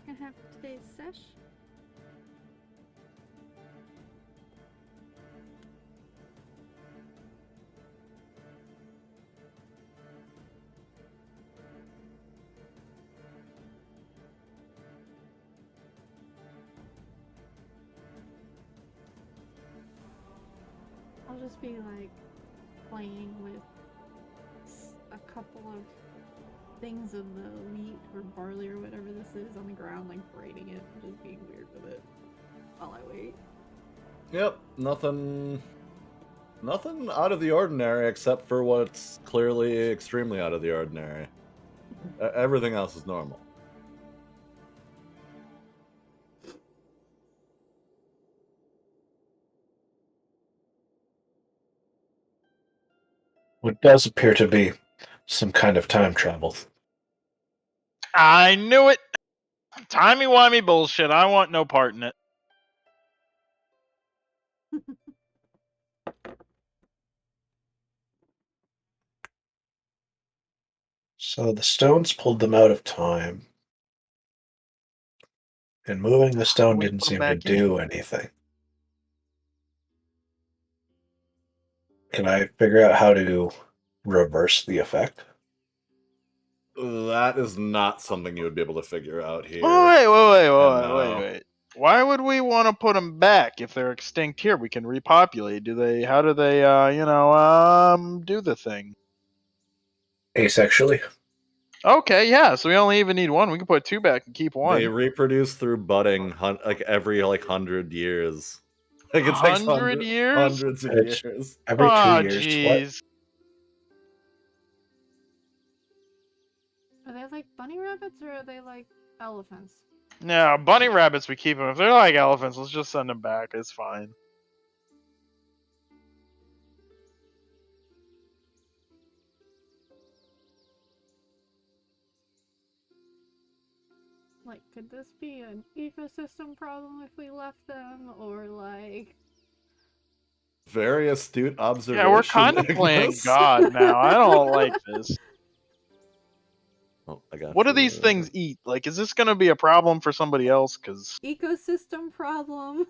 Speaker 2: second half of today's sesh. I'll just be like playing with a couple of things of the wheat or barley or whatever this is on the ground, like braiding it and just being weird with it while I wait.
Speaker 1: Yep, nothing out of the ordinary except for what's clearly extremely out of the ordinary. Everything else is normal.
Speaker 3: What does appear to be some kind of time travel.
Speaker 4: I knew it! Timey-wimey bullshit. I want no part in it.
Speaker 3: So the stones pulled them out of time. And moving the stone
Speaker 4: We
Speaker 3: didn't
Speaker 4: put 'em
Speaker 3: seem to
Speaker 4: back
Speaker 3: do anything. Can I figure out how to reverse the effect?
Speaker 1: That is not something you would be able to figure out here.
Speaker 4: Wait. Why would we want to put them back if they're extinct here? We can repopulate. How do they, do the thing?
Speaker 3: Asexually?
Speaker 4: Okay, yeah, so we only even need one. We can put 2 back and keep one.
Speaker 1: They reproduce through budding, like every 100 years. Like it takes
Speaker 4: 100 years?
Speaker 1: hundreds of
Speaker 3: It's
Speaker 1: years.
Speaker 3: every 2
Speaker 4: Oh,
Speaker 3: years.
Speaker 4: jeez.
Speaker 2: Are they like bunny rabbits or are they like elephants?
Speaker 4: No, bunny rabbits, we keep them. If they're like elephants, let's just send them back. It's fine.
Speaker 2: Like, could this be an ecosystem problem if we left them, or like...
Speaker 1: Very astute observation.
Speaker 4: Yeah, we're kind of playing God now. I don't like this.
Speaker 1: Oh, I got
Speaker 4: What
Speaker 1: you.
Speaker 4: do these things eat? Like, is this going to be a problem for somebody else? Because
Speaker 2: Ecosystem problem.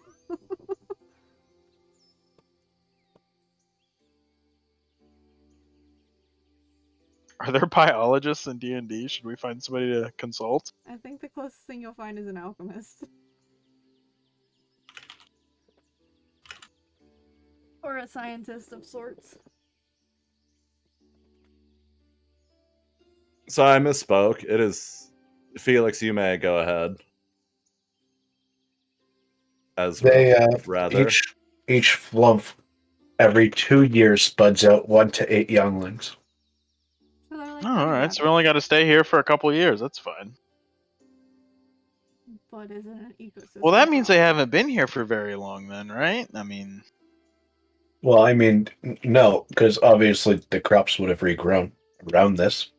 Speaker 4: are there biologists in D&D? Should we find somebody to consult?
Speaker 2: I think the closest thing you'll find is an alchemist. Or a scientist of sorts.
Speaker 1: So I misspoke. It is Felix. You may go ahead. As
Speaker 3: They
Speaker 1: rather
Speaker 3: each flump every 2 years buds out 1 to 8 younglings.
Speaker 2: So like
Speaker 4: all right. So we only got to stay here for a couple of years. That's fine.
Speaker 2: But is it an ecosystem?
Speaker 4: Well, that means they haven't been here for very long, then, right? I mean,
Speaker 3: Well, I mean, no, because obviously the crops would have regrown around this,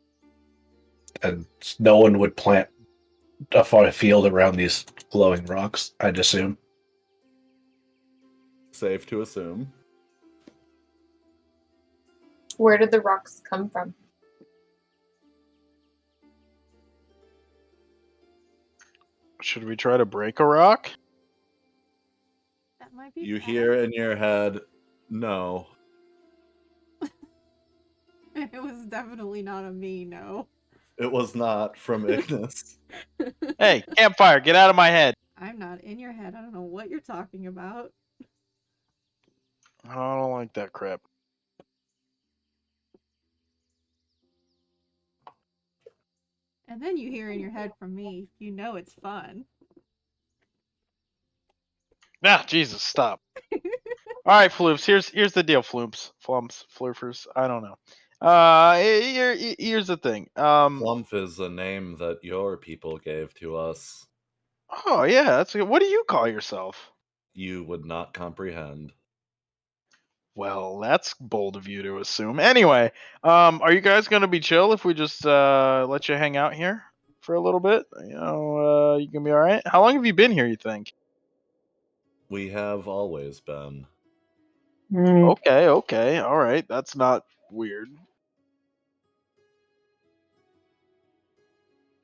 Speaker 3: and no one would plant a field around these glowing rocks, I'd assume.
Speaker 1: safe to assume.
Speaker 5: Where did the rocks come from?
Speaker 4: should we try to break a rock?
Speaker 2: That might be
Speaker 1: You
Speaker 2: bad.
Speaker 1: hear in your head, no.
Speaker 2: It was definitely not a me, no.
Speaker 1: It was not from Ignis.
Speaker 4: Hey, campfire, get out of my head.
Speaker 2: I'm not in your head. I don't know what you're talking about.
Speaker 4: I don't like that crap.
Speaker 2: And then you hear in your head from me, you know it's fun.
Speaker 4: Ah, Jesus, stop. All right, Floops. Here's the deal, Flumps, Flurfers. I don't know. Here's the thing.
Speaker 1: Flump is a name that your people gave to us.
Speaker 4: Oh yeah, that's what do you call yourself?
Speaker 1: You would not comprehend.
Speaker 4: Well, that's bold of you to assume. Anyway, are you guys gonna be chill if we just let you hang out here for a little bit? You know, you gonna be all right? How long have you been here? You think?
Speaker 1: We have always been.
Speaker 4: Okay, all right. That's not weird.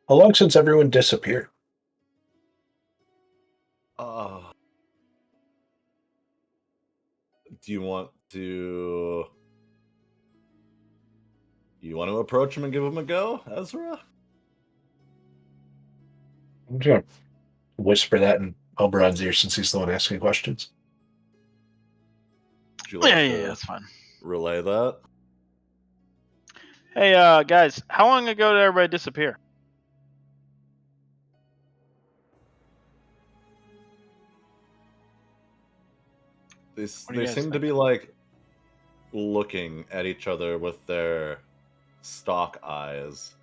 Speaker 3: How long since everyone disappeared?
Speaker 1: Uh, do you want to... You want to approach him and give him a go, Ezra?
Speaker 3: I'm gonna whisper that in Oberon's ear since he's the one asking questions.
Speaker 1: Would you like
Speaker 4: Yeah,
Speaker 1: to
Speaker 4: that's fine.
Speaker 1: relay that?
Speaker 4: Hey, guys, how long ago did everybody disappear?
Speaker 1: They
Speaker 4: What do you guys
Speaker 1: seem to
Speaker 4: think?
Speaker 1: be like looking at each other with their stalk eyes.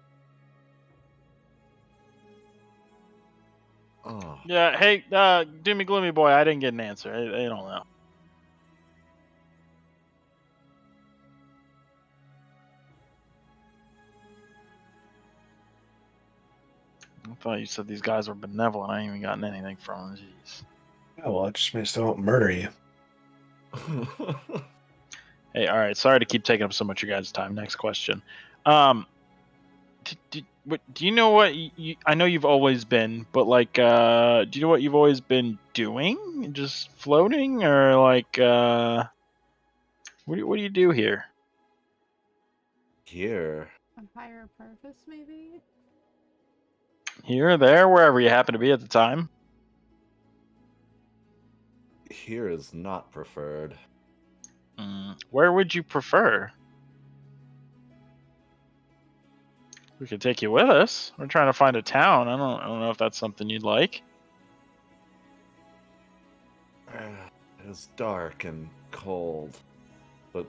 Speaker 1: Oh.
Speaker 4: Yeah, hey, Doomy Gloomy Boy, I didn't get an answer. I don't know. I thought you said these guys were benevolent. I ain't even gotten anything from them. Jeez.
Speaker 3: Oh, well, it just means they won't murder you.
Speaker 4: Hey, all right. Sorry to keep taking up so much of your guys' time. Next question. Do you know what I know you've always been, but like, do you know what you've always been doing? Just floating, or like, what do you do here?
Speaker 1: Here.
Speaker 2: A higher purpose, maybe?
Speaker 4: Here, or there, wherever you happen to be at the time.
Speaker 1: Here is not preferred.
Speaker 4: Where would you prefer? We could take you with us. We're trying to find a town. I don't know if that's something you'd like.
Speaker 1: It is dark and cold, but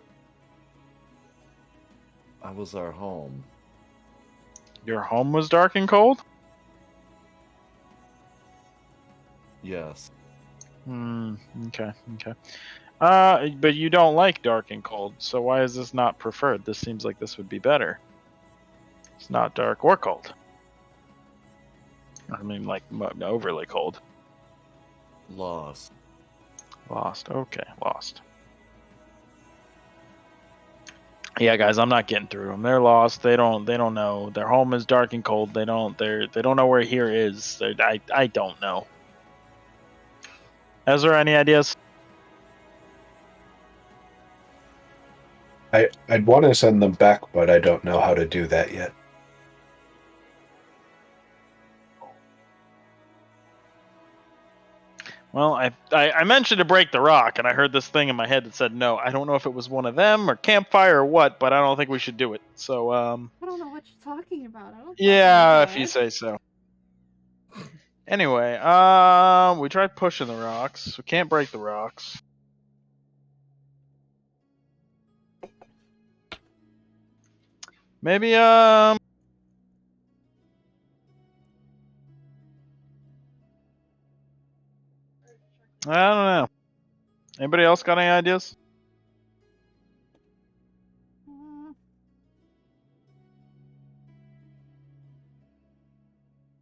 Speaker 1: I was our home.
Speaker 4: Your home was dark and cold?
Speaker 1: Yes.
Speaker 4: Okay. But you don't like dark and cold, so why is this not preferred? This seems like this would be better. It's not dark or cold. I mean, like, overly cold.
Speaker 1: Lost.
Speaker 4: Lost. Okay, lost. Yeah, guys, I'm not getting through them. They're lost. They don't know. Their home is dark and cold. They don't know where here is. I don't know. Is there any ideas?
Speaker 3: I'd want to send them back, but I don't know how to do that yet.
Speaker 4: Well, I mentioned to break the rock, and I heard this thing in my head that said no. I don't know if it was one of them or campfire or what, but I don't think we should do it. So,
Speaker 2: I don't know what you're talking about. I don't.
Speaker 4: Yeah, if you say so. Anyway, we tried pushing the rocks. We can't break the rocks. Maybe I don't know. Anybody else got any ideas?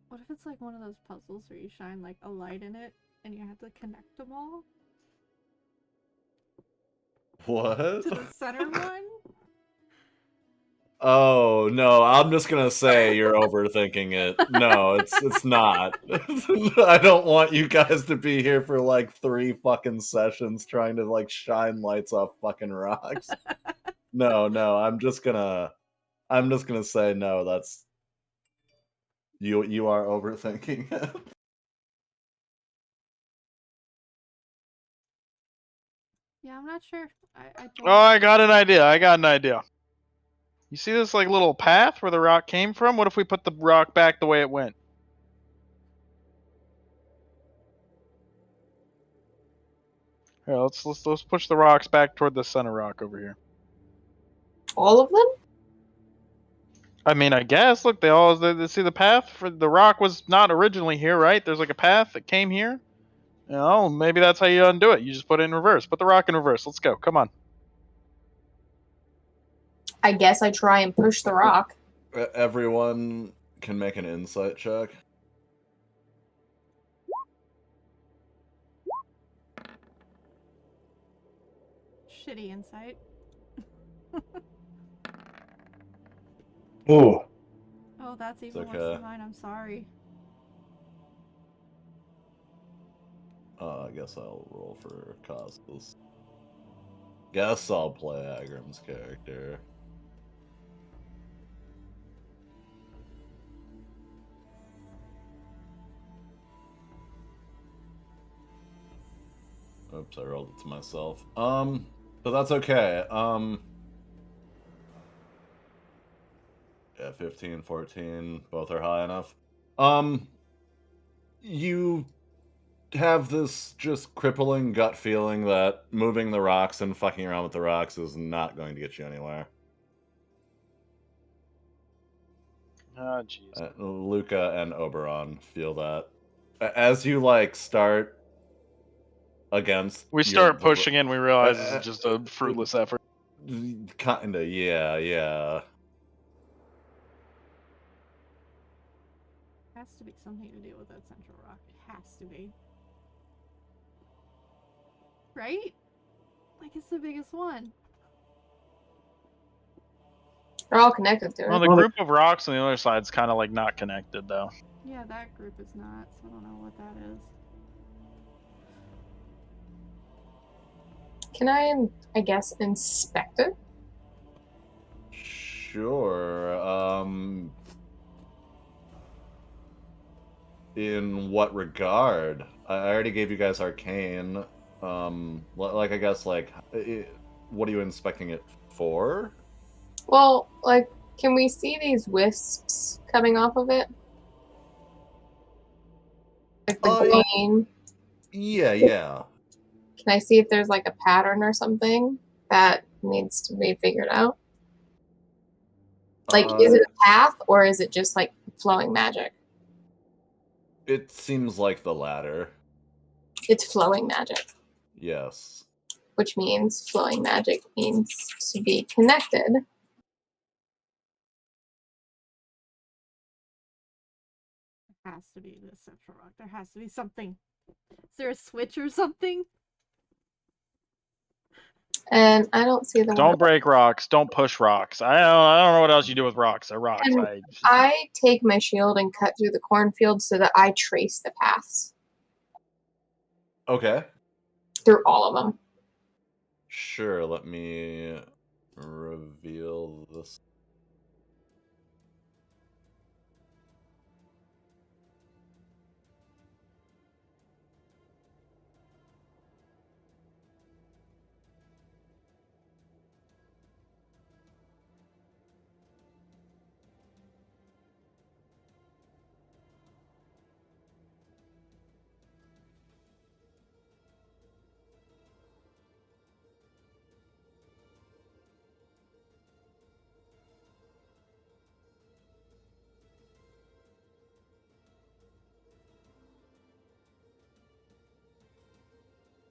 Speaker 2: What if it's like one of those puzzles where you shine like a light in it and you have to connect them all?
Speaker 1: What?
Speaker 2: To the center one?
Speaker 1: Oh, no, I'm just gonna say you're overthinking it. No, it's not. I don't want you guys to be here for like 3 fucking sessions trying to like shine lights off fucking rocks. No, I'm just gonna say no, that's you are overthinking it.
Speaker 2: Yeah, I'm not sure. I don't.
Speaker 4: Oh, I got an idea. You see this like little path where the rock came from? What if we put the rock back the way it went? Here, let's push the rocks back toward the center rock over here.
Speaker 5: All of them?
Speaker 4: I mean, I guess. Look, they see the path for the rock was not originally here, right? There's like a path that came here. You know, maybe that's how you undo it. You just put it in reverse. Put the rock in reverse. Let's go. Come on.
Speaker 5: I guess I try and push the rock.
Speaker 1: Everyone can make an insight check.
Speaker 2: Shitty insight.
Speaker 3: Ooh.
Speaker 2: Oh, that's even
Speaker 1: It's
Speaker 2: worse
Speaker 1: okay.
Speaker 2: than mine. I'm sorry.
Speaker 1: I guess I'll roll for causes. Guess I'll play Agrim's character. Oops, I rolled it to myself. But that's okay. Yeah, 15, 14, both are high enough. You have this just crippling gut feeling that moving the rocks and fucking around with the rocks is not going to get you anywhere.
Speaker 4: Oh, jeez.
Speaker 1: Luca and Oberon feel that. As you, like, start against...
Speaker 4: We start pushing in, we realize this is just a fruitless effort.
Speaker 1: Kinda, yeah.
Speaker 2: Has to be something to do with that central rock. It has to be. Right? Like, it's the biggest one.
Speaker 5: They're all connected to it.
Speaker 4: Well, the group of rocks on the other side's kind of like not connected, though.
Speaker 2: Yeah, that group is not, so I don't know what that is.
Speaker 5: Can I guess, inspect it?
Speaker 1: Sure. In what regard? I already gave you guys Arcane. Like, I guess, like, what are you inspecting it for?
Speaker 5: Well, like, can we see these wisps coming off of it? Like the gleam?
Speaker 1: Yeah.
Speaker 5: Can I see if there's like a pattern or something that needs to be figured out? Like, is it a path or is it just like flowing magic?
Speaker 1: It seems like the latter.
Speaker 5: It's flowing magic.
Speaker 1: Yes.
Speaker 5: Which means flowing magic means to be connected.
Speaker 2: There has to be the central rock. There has to be something. Is there a switch or something?
Speaker 5: And I don't see the
Speaker 4: Don't break rocks. Don't push rocks. I don't know what else you do with rocks. They're rocks.
Speaker 5: And I take my shield and cut through the cornfield so that I trace the paths.
Speaker 1: Okay.
Speaker 5: Through all of them.
Speaker 1: Sure, let me reveal this.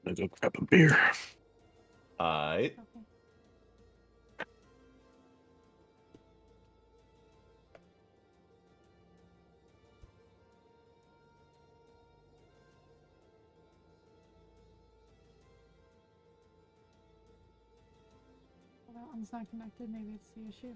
Speaker 3: I'm gonna go grab a beer.
Speaker 1: Alright.
Speaker 2: Okay. Well, that one's not connected. Maybe it's the issue.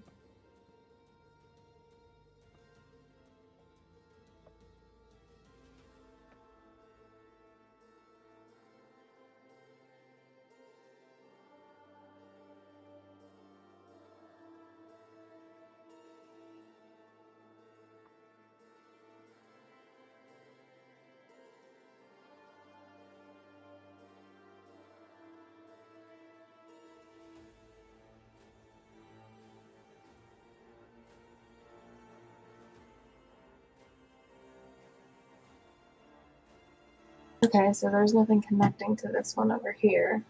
Speaker 5: Okay, so there's nothing connecting to this one over here.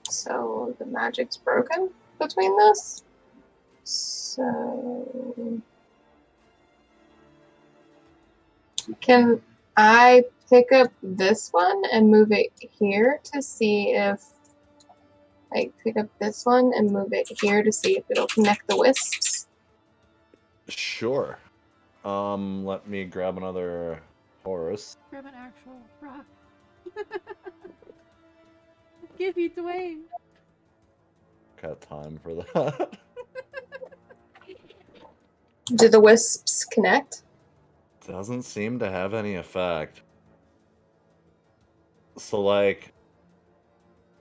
Speaker 5: So the magic's broken between this. So can I pick up this one and move it here to see if, like, pick up this one and move it here to see if it'll connect the wisps?
Speaker 1: Sure. Let me grab another Horus.
Speaker 2: Grab an actual rock. Give you Dwayne.
Speaker 1: Got time for that.
Speaker 5: Do the wisps connect?
Speaker 1: Doesn't seem to have any effect. So like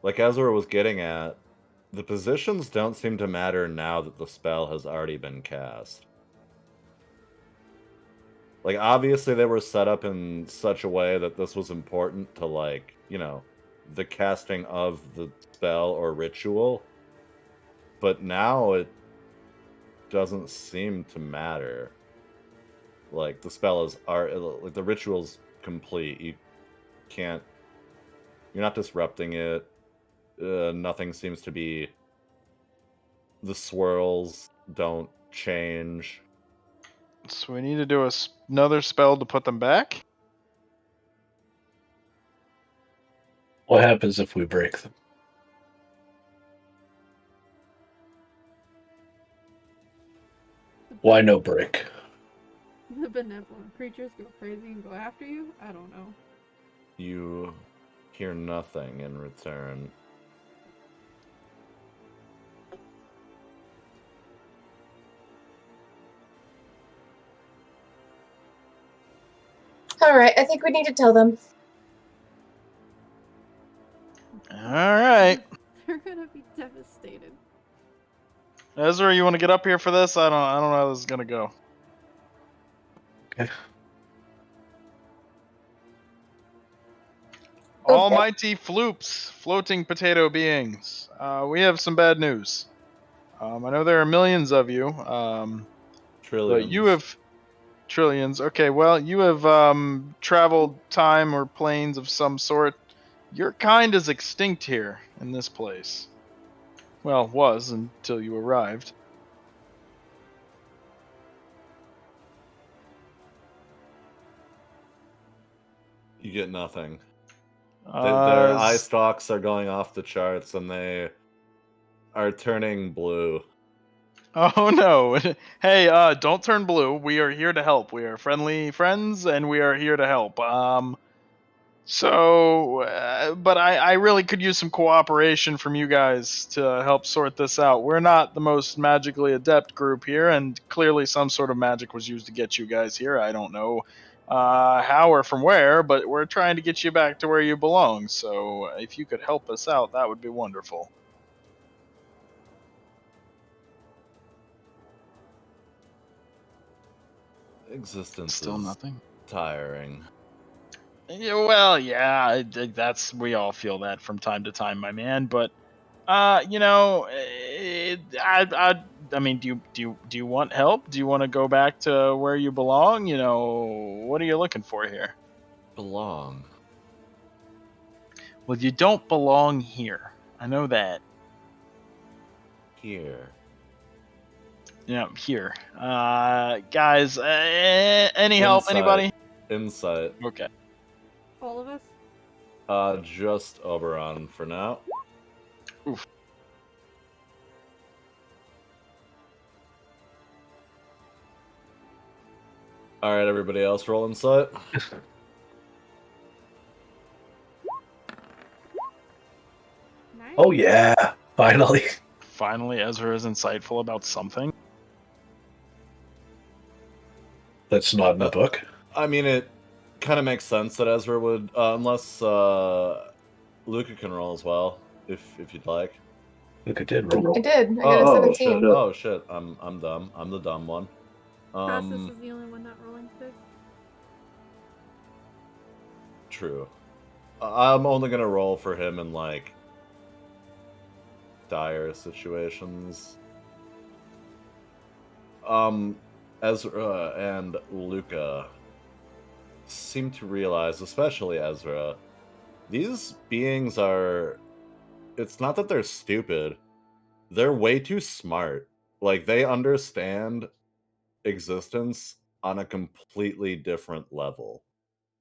Speaker 1: Ezra was getting at, the positions don't seem to matter now that the spell has already been cast. Like, obviously they were set up in such a way that this was important to, like, you know, the casting of the spell or ritual. But now it doesn't seem to matter. Like, the spell is like, the ritual's complete. You can't, you're not disrupting it. Nothing seems to be, the swirls don't change.
Speaker 4: So we need to do another spell to put them back?
Speaker 3: What happens if we break them? Why no break?
Speaker 2: The benevolent creatures go crazy and go after you? I don't know.
Speaker 1: You hear nothing in return.
Speaker 5: Alright, I think we need to tell them.
Speaker 4: Alright.
Speaker 2: They're gonna be devastated.
Speaker 4: Ezra, you want to get up here for this? I don't know how this is gonna go.
Speaker 3: Okay.
Speaker 4: Almighty floops, floating potato beings. We have some bad news. I know there are millions of you.
Speaker 1: Trillions.
Speaker 4: But you have trillions. Okay, well, you have traveled time or planes of some sort. Your kind is extinct here in this place. Well, was until you arrived.
Speaker 1: You get nothing. Their eye
Speaker 4: s-
Speaker 1: stalks are going off the charts and they are turning blue.
Speaker 4: Oh no. Hey, don't turn blue. We are here to help. We are friendly friends and we are here to help. But I really could use some cooperation from you guys to help sort this out. We're not the most magically adept group here, and clearly some sort of magic was used to get you guys here. I don't know how or from where, but we're trying to get you back to where you belong. So if you could help us out, that would be wonderful.
Speaker 1: Existence
Speaker 4: Still
Speaker 1: is
Speaker 4: nothing.
Speaker 1: tiring.
Speaker 4: Yeah, well, yeah, that's we all feel that from time to time, my man. But you know, I mean, do you want help? Do you want to go back to where you belong? You know, what are you looking for here?
Speaker 1: Belong.
Speaker 4: Well, you don't belong here. I know that.
Speaker 1: Here.
Speaker 4: Yeah, here. Guys, any help?
Speaker 1: Insight.
Speaker 4: Anybody?
Speaker 1: Insight.
Speaker 4: Okay.
Speaker 2: All of us?
Speaker 1: Just Oberon for now.
Speaker 4: Oof.
Speaker 1: Alright, everybody else roll insight.
Speaker 2: Nice.
Speaker 3: Oh yeah, finally.
Speaker 4: Finally, Ezra is insightful about something.
Speaker 3: That's not in the book.
Speaker 1: I mean, it kind of makes sense that Ezra would, unless Luca can roll as well, if you'd like.
Speaker 3: Luca did roll.
Speaker 5: I did. I got a 17.
Speaker 1: Shit. Oh shit! I'm dumb. I'm the dumb one.
Speaker 2: Crassus is the only one not rolling today.
Speaker 1: True. I'm only gonna roll for him in like dire situations. Ezra and Luca seem to realize, especially Ezra, these beings are. It's not that they're stupid. They're way too smart. Like, they understand existence on a completely different level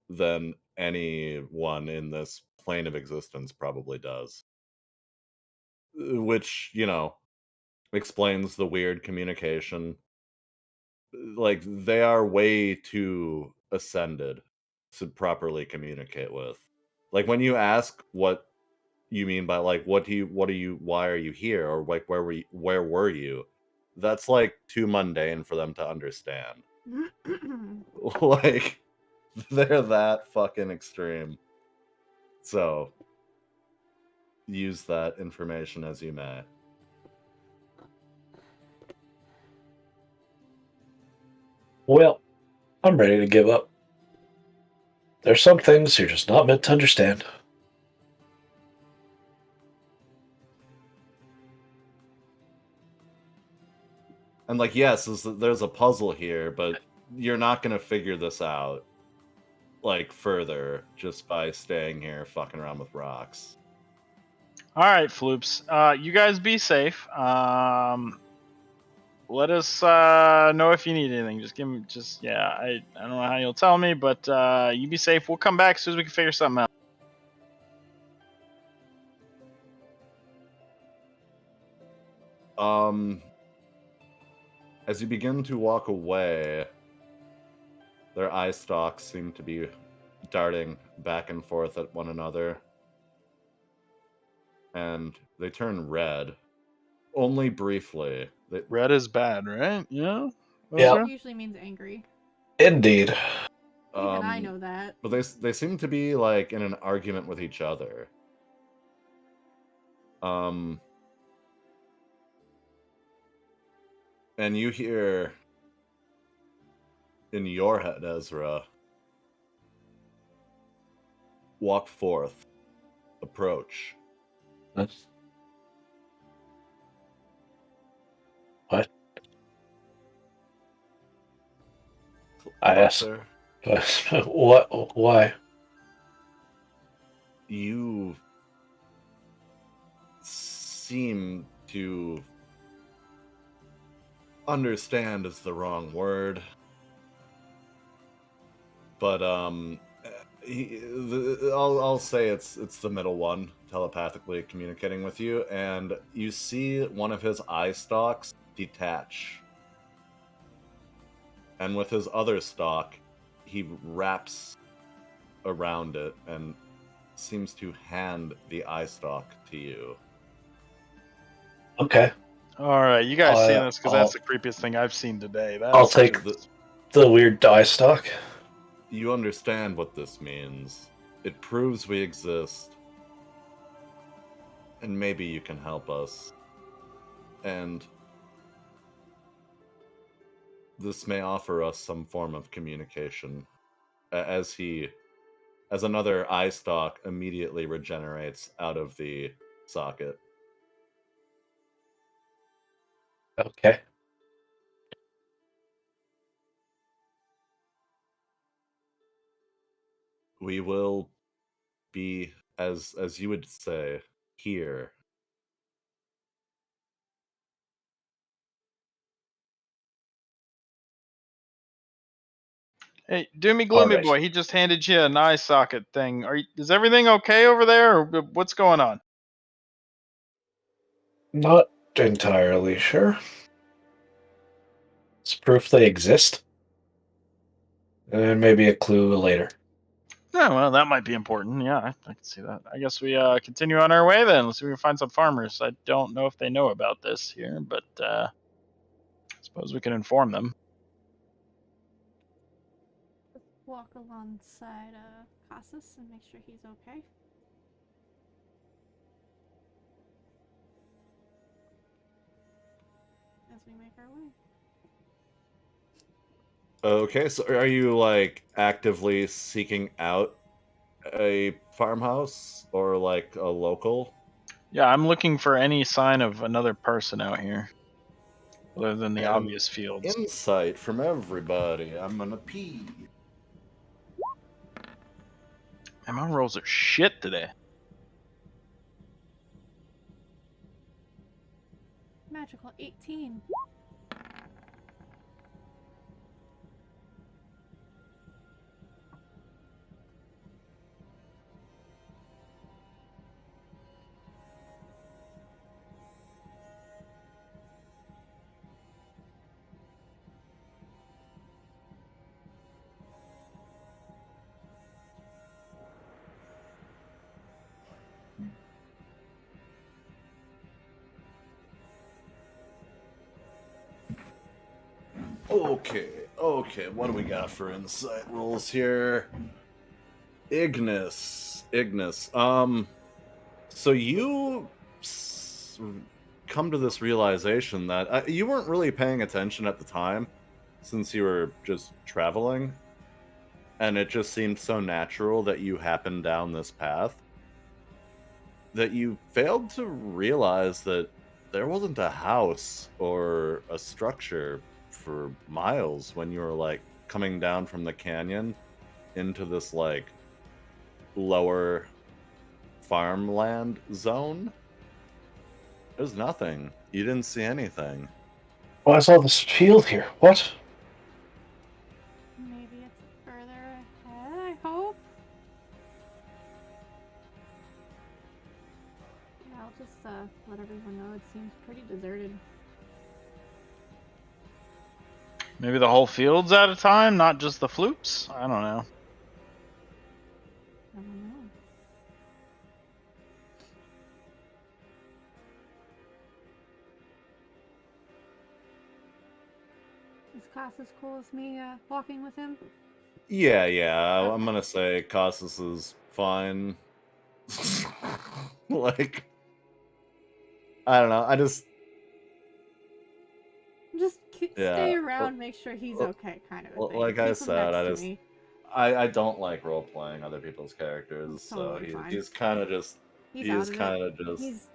Speaker 1: than anyone in this plane of existence probably does. Which, you know, explains the weird communication. Like, they are way too ascended to properly communicate with. Like, when you ask what you mean by, like, why are you here, or like, where were you, that's like too mundane for them to understand. Like, they're that fucking extreme. So, use that information as you may.
Speaker 3: Well, I'm ready to give up. There's some things you're just not meant to understand.
Speaker 1: And like, yes, there's a puzzle here, but you're not gonna figure this out like further just by staying here fucking around with rocks.
Speaker 4: All right, Floops. You guys be safe. Let us know if you need anything. Just give me, I don't know how you'll tell me, but you be safe. We'll come back as soon as we can figure something out.
Speaker 1: As you begin to walk away, their eye stalks seem to be darting back and forth at one another. And they turn red. Only briefly.
Speaker 4: Red is bad, right? Yeah?
Speaker 3: Yeah.
Speaker 2: It usually means angry.
Speaker 3: Indeed.
Speaker 2: Even I know that.
Speaker 1: But they seem to be like in an argument with each other. And you hear in your head, Ezra, walk forth, approach.
Speaker 3: What? I asked. What? Why?
Speaker 1: You seem to understand is the wrong word, but I'll say it's the middle one telepathically communicating with you, and you see one of his eye stalks detach, and with his other stalk, he wraps around it and seems to hand the eye stalk to you.
Speaker 3: Okay.
Speaker 4: All right, you guys see this because that's the creepiest thing I've seen today.
Speaker 3: I'll take the weird eye stalk.
Speaker 1: You understand what this means. It proves we exist. And maybe you can help us. And this may offer us some form of communication. As another eye stalk immediately regenerates out of the socket.
Speaker 3: Okay.
Speaker 1: We will be, as you would say, here.
Speaker 4: Hey, Doomy Gloomy
Speaker 3: right.
Speaker 4: Boy, he just handed you an eye socket thing. Is everything okay over there, or what's going on?
Speaker 3: Not entirely sure. It's proof they exist. And maybe a clue later.
Speaker 4: Yeah, well, that might be important. Yeah, I can see that. I guess we continue on our way then. Let's see if we can find some farmers. I don't know if they know about this here, but I suppose we can inform them.
Speaker 2: Let's walk alongside Casas and make sure he's okay. As we make our way.
Speaker 1: Okay, so are you like actively seeking out a farmhouse or like a local?
Speaker 4: Yeah, I'm looking for any sign of another person out here, other than the obvious fields.
Speaker 1: Insight from everybody. I'm gonna pee.
Speaker 4: Man, my rolls are shit today.
Speaker 2: Magical 18.
Speaker 1: Okay, what do we got for insight rolls here? Ignis. Ignis. So you come to this realization that you weren't really paying attention at the time, since you were just traveling, and it just seemed so natural that you happened down this path that you failed to realize that there wasn't a house or a structure for miles when you were like coming down from the canyon into this like lower farmland zone. There's nothing. You didn't see anything.
Speaker 3: Why is all this field here? What?
Speaker 2: Maybe it's further ahead, I hope. Yeah, I'll just let everyone know it seems pretty deserted.
Speaker 4: Maybe the whole field's out of time, not just the floops? I don't know.
Speaker 2: I don't know. Is Cass as cool as me walking with him?
Speaker 1: Yeah, I'm
Speaker 2: Okay.
Speaker 1: gonna say Cassus is fine. Like, I don't know. I just
Speaker 2: Just
Speaker 1: yeah.
Speaker 2: stay around, make sure he's okay, kind of a thing.
Speaker 1: Like I
Speaker 2: Keep him
Speaker 1: said,
Speaker 2: next to me.
Speaker 1: I don't like role playing other people's characters,
Speaker 2: It's
Speaker 1: so
Speaker 2: totally fine.
Speaker 1: he's kind of just
Speaker 2: He's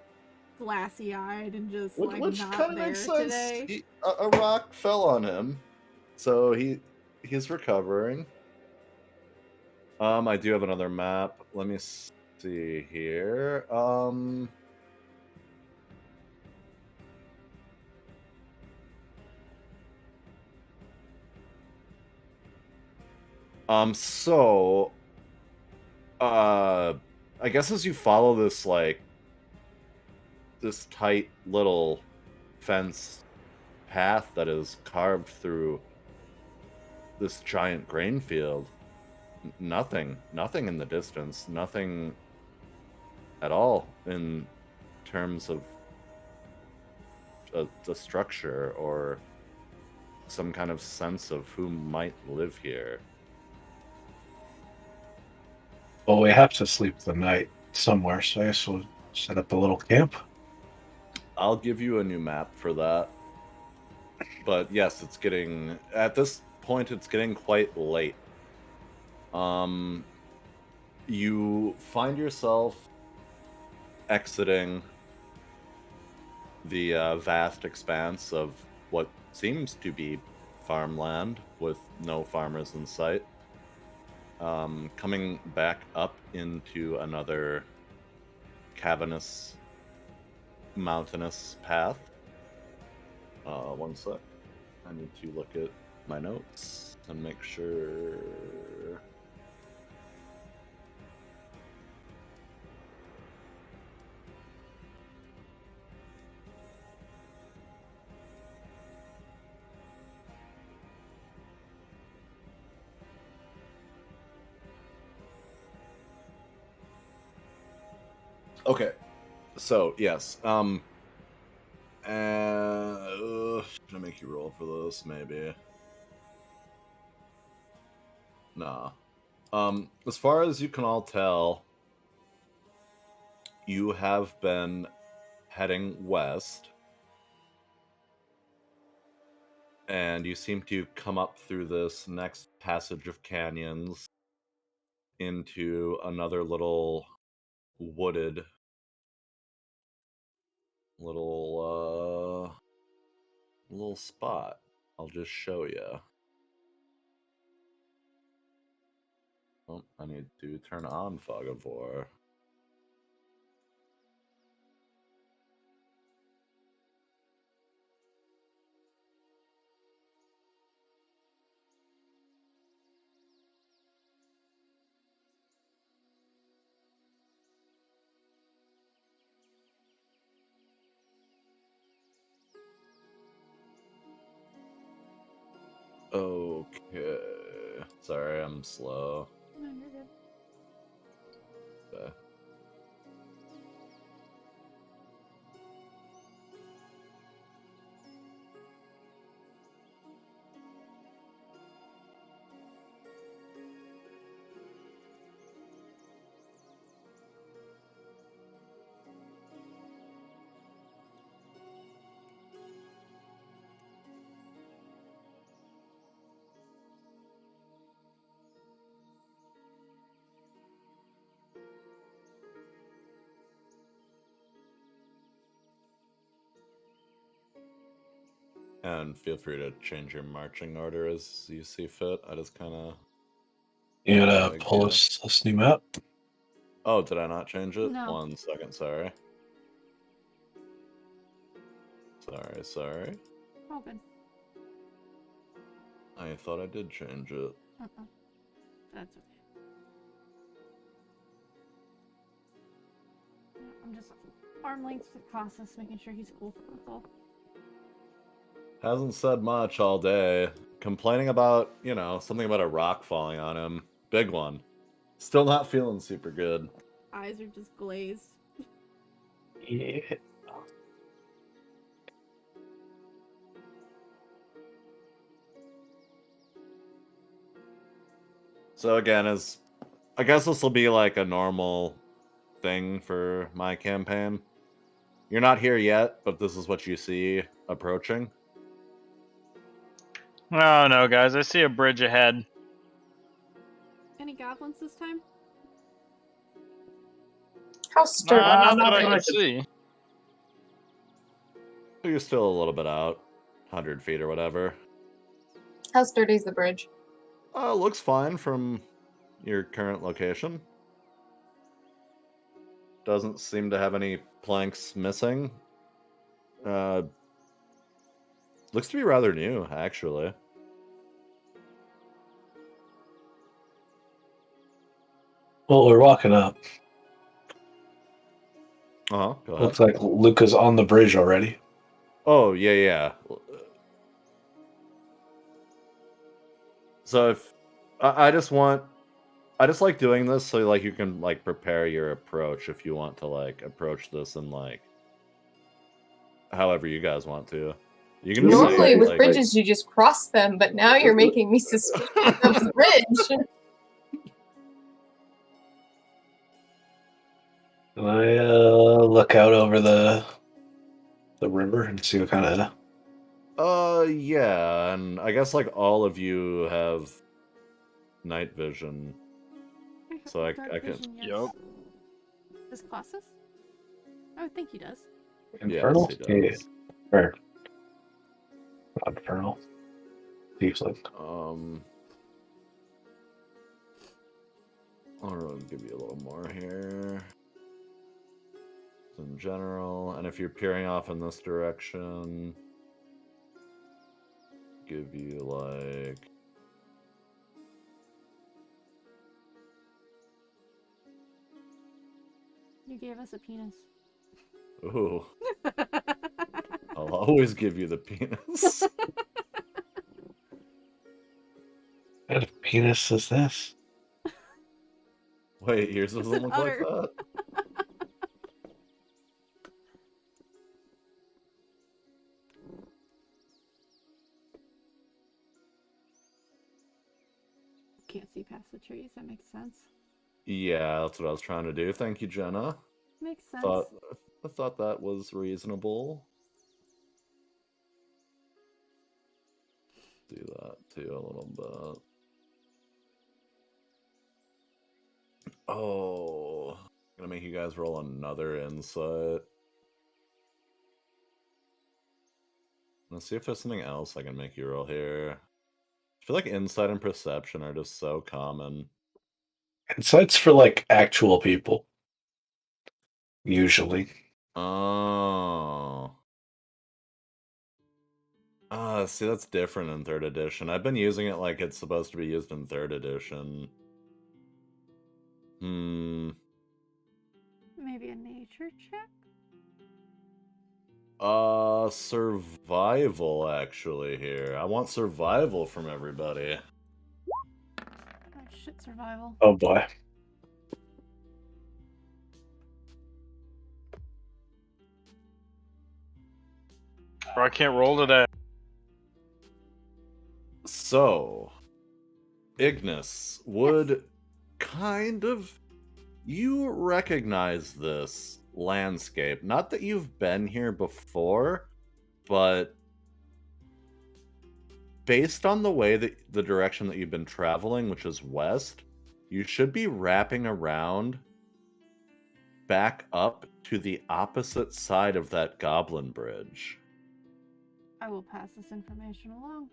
Speaker 2: glassy eyed and just
Speaker 1: which
Speaker 2: like
Speaker 1: kind
Speaker 2: not
Speaker 1: of
Speaker 2: there
Speaker 1: makes sense.
Speaker 2: today.
Speaker 1: A rock fell on him, so he's recovering. I do have another map. Let me see here. So, I guess as you follow this, like, this tight little fence path that is carved through this giant grain field, nothing in the distance, nothing at all in terms of the structure or some kind of sense of who might live here.
Speaker 3: Well, we have to sleep the night somewhere, so I guess we'll set up a little camp.
Speaker 1: I'll give you a new map for that. But yes, at this point it's getting quite late. You find yourself exiting the vast expanse of what seems to be farmland with no farmers in sight. Coming back up into another cavernous, mountainous path. One sec. I need to look at my notes and make sure. Okay, so yes, should I make you roll for this? Maybe. Nah. As far as you can all tell, you have been heading west, and you seem to come up through this next passage of canyons into another little wooded little spot. I'll just show you. Oh, I need to turn on Fog of War. Okay. Sorry, I'm slow.
Speaker 2: No, you're good.
Speaker 1: Okay. And feel free to change your marching order as you see fit. I just kind of...
Speaker 3: You gotta pull this new map.
Speaker 1: Oh, did I not change it?
Speaker 2: No.
Speaker 1: 1 second, sorry. Sorry.
Speaker 2: All good.
Speaker 1: I thought I did change it.
Speaker 2: That's okay. I'm just arm lengths with Casas, making sure he's cool. That's all.
Speaker 1: Hasn't said much all day. Complaining about, something about a rock falling on him. Big one. Still not feeling super good.
Speaker 2: Eyes are just glazed.
Speaker 3: Yeah.
Speaker 1: So again, I guess this will be like a normal thing for my campaign. You're not here yet, but this is what you see approaching.
Speaker 4: Oh no, guys! I see a bridge ahead.
Speaker 2: Any goblins this time?
Speaker 5: How sturdy
Speaker 4: Not
Speaker 5: is
Speaker 4: that I
Speaker 5: the
Speaker 4: can
Speaker 5: bridge?
Speaker 4: see.
Speaker 1: You're still a little bit out, 100 feet or whatever.
Speaker 5: How sturdy is the bridge?
Speaker 1: Looks fine from your current location. Doesn't seem to have any planks missing. Looks to be rather new, actually.
Speaker 3: Well, we're walking up.
Speaker 1: Go ahead.
Speaker 3: Looks like Luca's on the bridge already.
Speaker 1: Oh, yeah. So if I just like doing this so like you can like prepare your approach if you want to like approach this in like however you guys want to. You can just
Speaker 5: Normally
Speaker 1: say,
Speaker 5: with
Speaker 1: like,
Speaker 5: bridges you just cross them, but now you're making me suspicious of the bridge.
Speaker 3: Can I look out over the river and see what kind of...
Speaker 1: Yeah, and I guess like all of you have night vision. So I can...
Speaker 2: Vision, yes.
Speaker 4: Yup.
Speaker 2: Does Casas? I would think he does.
Speaker 3: Infernal?
Speaker 1: Yes, he does.
Speaker 3: Or not infernal. Tiefling.
Speaker 1: I'll give you a little more here. In general, and if you're peering off in this direction, give you like...
Speaker 2: You gave us a penis.
Speaker 1: Ooh. I'll always give you the penis.
Speaker 3: What kind of penis is this?
Speaker 1: Wait, yours doesn't
Speaker 2: an
Speaker 1: look like
Speaker 2: udder.
Speaker 1: that?
Speaker 2: Can't see past the trees. That makes sense.
Speaker 1: Yeah, that's what I was trying to do. Thank you, Jenna.
Speaker 2: Makes sense.
Speaker 1: I thought that was reasonable. Do that too a little bit. Oh, I'm gonna make you guys roll another insight. Let's see if there's something else I can make you roll here. I feel like insight and perception are just so common.
Speaker 3: Insight's for like actual people. Usually.
Speaker 1: Oh. See, that's different in 3rd edition. I've been using it like it's supposed to be used in 3rd edition.
Speaker 2: Maybe a nature check?
Speaker 1: Survival, actually, here. I want survival from everybody.
Speaker 2: Oh, shit, survival.
Speaker 3: Oh boy.
Speaker 4: Bro, I can't roll today.
Speaker 1: So, Ignis would kind of... You recognize this landscape. Not that you've been here before, but based on the way that the direction that you've been traveling, which is west, you should be wrapping around back up to the opposite side of that goblin bridge.
Speaker 2: I will pass this information along.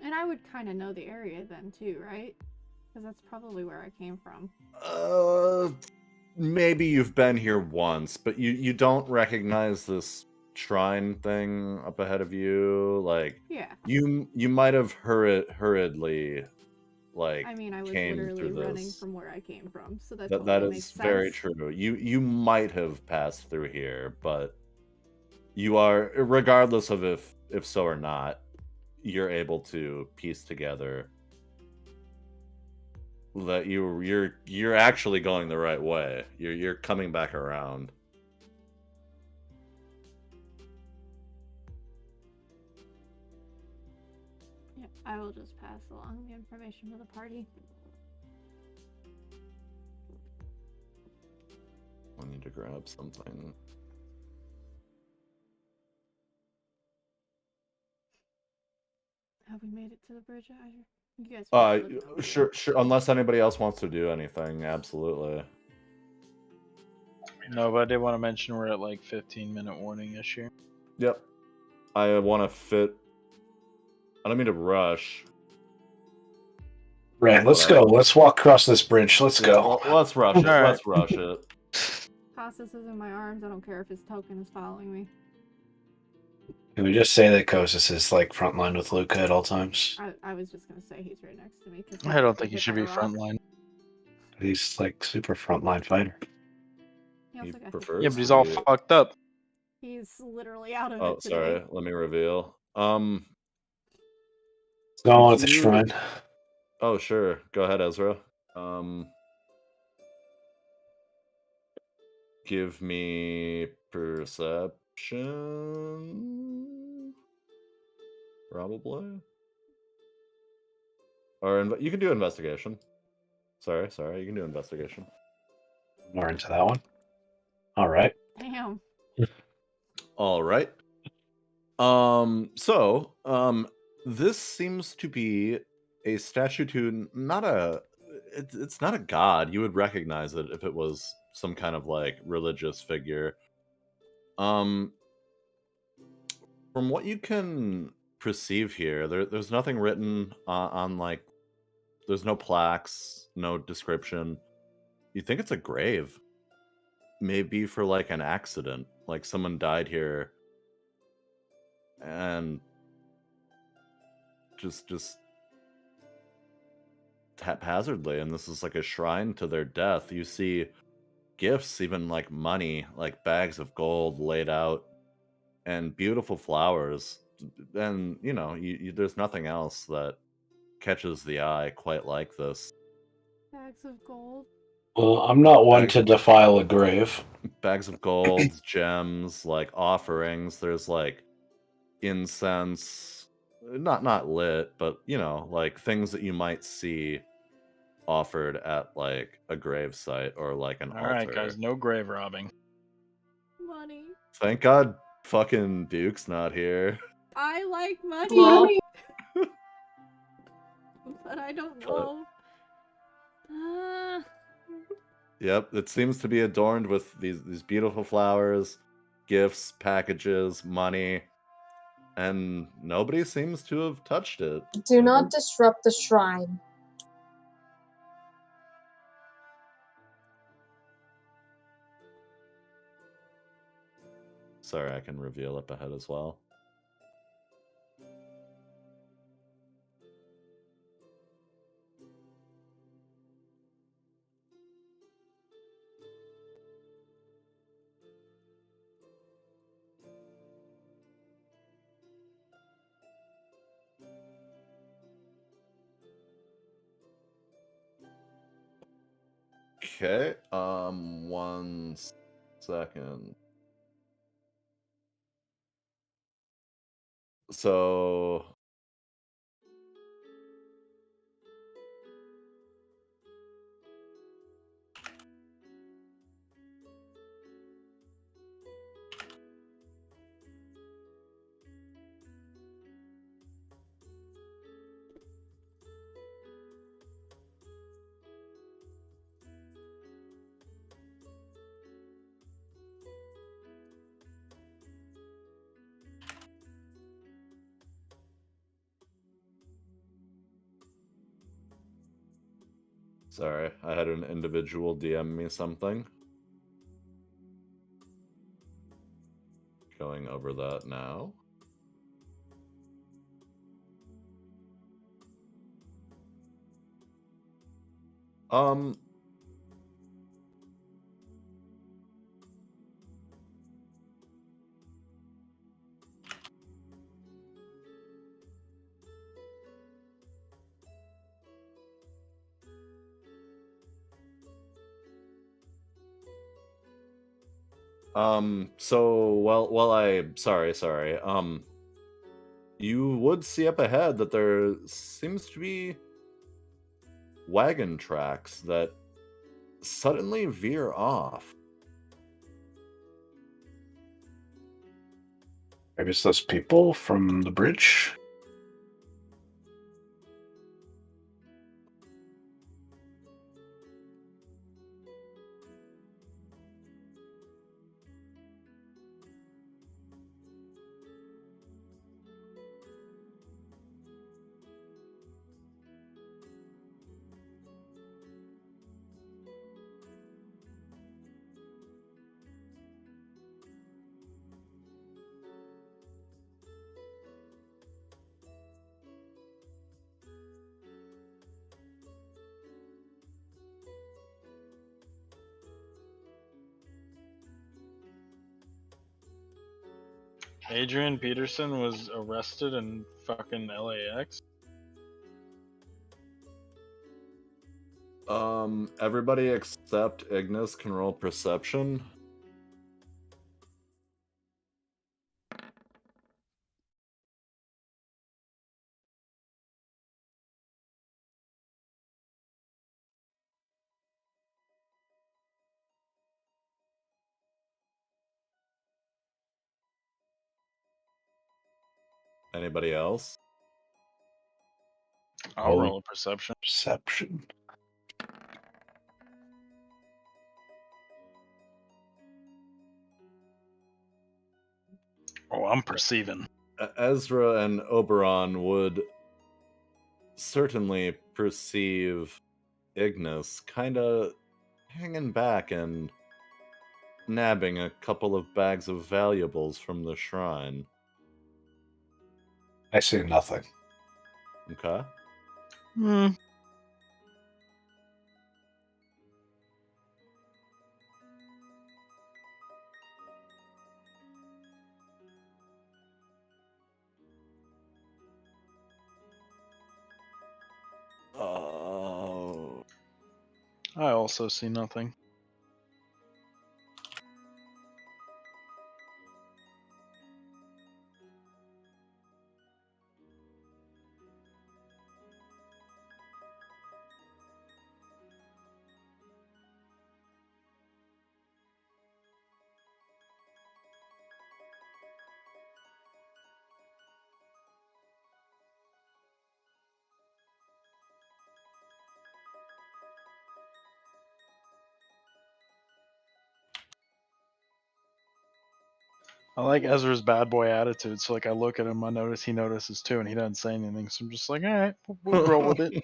Speaker 2: And I would kind of know the area then too, right? Because that's probably where I came from.
Speaker 1: Maybe you've been here once, but you don't recognize this shrine thing up ahead of you. Like,
Speaker 2: Yeah.
Speaker 1: you might have hurriedly, like,
Speaker 2: I mean, I was
Speaker 1: came
Speaker 2: literally
Speaker 1: through
Speaker 2: running
Speaker 1: this.
Speaker 2: from where I came from, so that
Speaker 1: That
Speaker 2: totally makes
Speaker 1: is
Speaker 2: sense.
Speaker 1: very true. You might have passed through here, but you are, regardless of if so or not, you're able to piece together that you're actually going the right way. You're coming back around.
Speaker 2: Yep, I will just pass along the information to the party.
Speaker 1: I need to grab something.
Speaker 2: Have we made it to the bridge? You guys.
Speaker 1: Sure. Unless anybody else wants to do anything, absolutely.
Speaker 4: No, but I did want to mention we're at like 15-minute warning issue.
Speaker 1: Yep. I want to fit. I don't mean to rush.
Speaker 3: Right, let's go. Let's walk across this bridge. Let's go.
Speaker 1: Well, let's rush it.
Speaker 4: All right.
Speaker 1: Let's rush it.
Speaker 2: Kostas is in my arms. I don't care if his token is following me.
Speaker 3: Can we just say that Kostas is like frontline with Luca at all times?
Speaker 2: I was just gonna say he's right next to me.
Speaker 4: I don't think he should be frontline.
Speaker 3: He's like super frontline fighter.
Speaker 1: He
Speaker 2: got
Speaker 1: prefers.
Speaker 4: Yeah, but he's all fucked up.
Speaker 2: He's literally out of
Speaker 1: Oh,
Speaker 2: it today.
Speaker 1: sorry. Let me reveal.
Speaker 3: Let's go on with the shrine.
Speaker 1: Oh, sure. Go ahead, Ezra. Give me perception. Probably. Or you can do investigation. Sorry. You can do investigation.
Speaker 3: More into that one. All right.
Speaker 2: Damn.
Speaker 1: All right. This seems to be a statue to it's not a god. You would recognize it if it was some kind of like religious figure. From what you can perceive here, there's nothing written on like, there's no plaques, no description. You think it's a grave. Maybe for like an accident, like someone died here and just haphazardly, and this is like a shrine to their death. You see gifts, even like money, like bags of gold laid out, and beautiful flowers. And there's nothing else that catches the eye quite like this.
Speaker 2: Bags of gold.
Speaker 3: Well, I'm not one to defile a grave.
Speaker 1: Bags of gold, gems, like offerings. There's like incense, not lit, but like things that you might see offered at like a grave site or like an altar.
Speaker 4: All right, guys, no grave robbing.
Speaker 2: Money.
Speaker 1: Thank God fucking Duke's not here.
Speaker 2: I like money.
Speaker 5: Money.
Speaker 2: But I don't know.
Speaker 1: Yep, it seems to be adorned with these beautiful flowers, gifts, packages, money, and nobody seems to have touched it.
Speaker 5: Do not disrupt the shrine.
Speaker 1: Sorry, I can reveal up ahead as well. Okay, 1 second. So Sorry, I had an individual DM me something. Going over that now. Sorry. You would see up ahead that there seems to be wagon tracks that suddenly veer off.
Speaker 3: Maybe it's those people from the bridge.
Speaker 4: Adrian Peterson was arrested in fucking LAX.
Speaker 1: Everybody except Ignis can roll perception. Anybody else?
Speaker 4: I'll roll a perception.
Speaker 3: Perception.
Speaker 4: Oh, I'm perceiving.
Speaker 1: Ezra and Oberon would certainly perceive Ignis kind of hanging back and nabbing a couple of bags of valuables from the shrine.
Speaker 3: I see nothing.
Speaker 1: Okay. Oh.
Speaker 4: I also see nothing. I like Ezra's bad boy attitude. So like I look at him, I notice he notices too, and he doesn't say anything. So I'm just like, all right, we'll roll with it.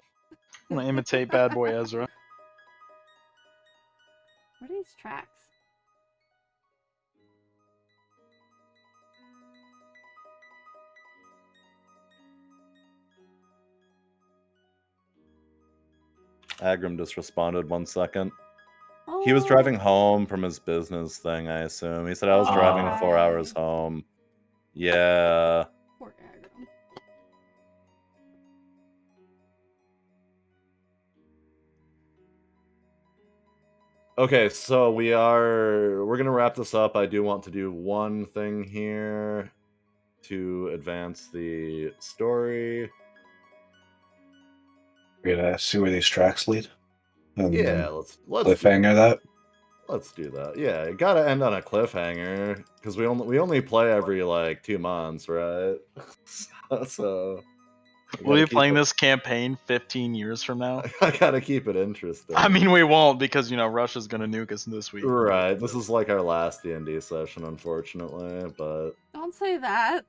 Speaker 4: I'm gonna imitate bad boy Ezra.
Speaker 2: What are these tracks?
Speaker 1: Agram just responded 1 second. He was driving home from his business thing, I assume. He said, I was driving 4 hours home. Yeah.
Speaker 2: Poor Agram.
Speaker 1: Okay, so we're going to wrap this up. I do want to do one thing here to advance the story.
Speaker 3: We're gonna see where these tracks lead. And
Speaker 1: yeah, let's
Speaker 3: cliffhanger that.
Speaker 1: Let's do that. Yeah, it gotta end on a cliffhanger because we only play every like 2 months, right? So
Speaker 4: we'll be playing this campaign 15 years from now.
Speaker 1: I gotta keep it interesting.
Speaker 4: I mean, we won't because Russia's gonna nuke us this week.
Speaker 1: Right. This is like our last D&D session, unfortunately. But
Speaker 2: don't say that.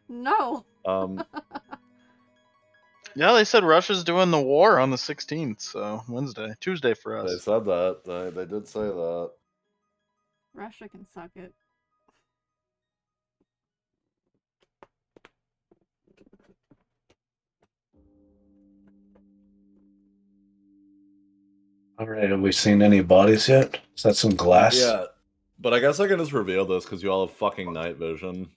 Speaker 2: No.
Speaker 4: Yeah, they said Russia's doing the war on the 16th, so Tuesday for us.
Speaker 1: They said that. They did say that.
Speaker 2: Russia can suck it.
Speaker 3: All right, have we seen any bodies yet? Is that some glass?
Speaker 1: Yeah, but I guess I can just reveal this because you all have fucking night vision.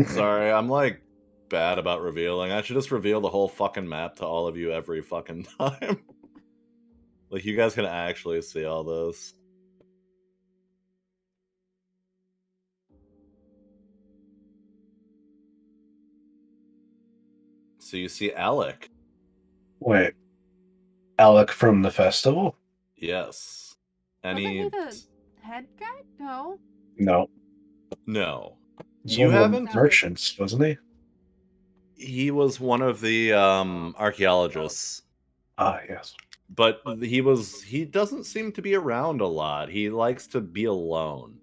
Speaker 1: Sorry, I'm like bad about revealing. I should just reveal the whole fucking map to all of you every fucking time. Like, you guys can actually see all this. So you see Alec.
Speaker 3: Wait, Alec from the festival?
Speaker 1: Yes.
Speaker 2: Wasn't he the head guy? No.
Speaker 3: No.
Speaker 1: No.
Speaker 3: He's
Speaker 1: You
Speaker 3: one of the
Speaker 1: haven't?
Speaker 3: merchants, wasn't he?
Speaker 1: He was one of the archaeologists.
Speaker 3: Ah, yes.
Speaker 1: But he doesn't seem to be around a lot. He likes to be alone.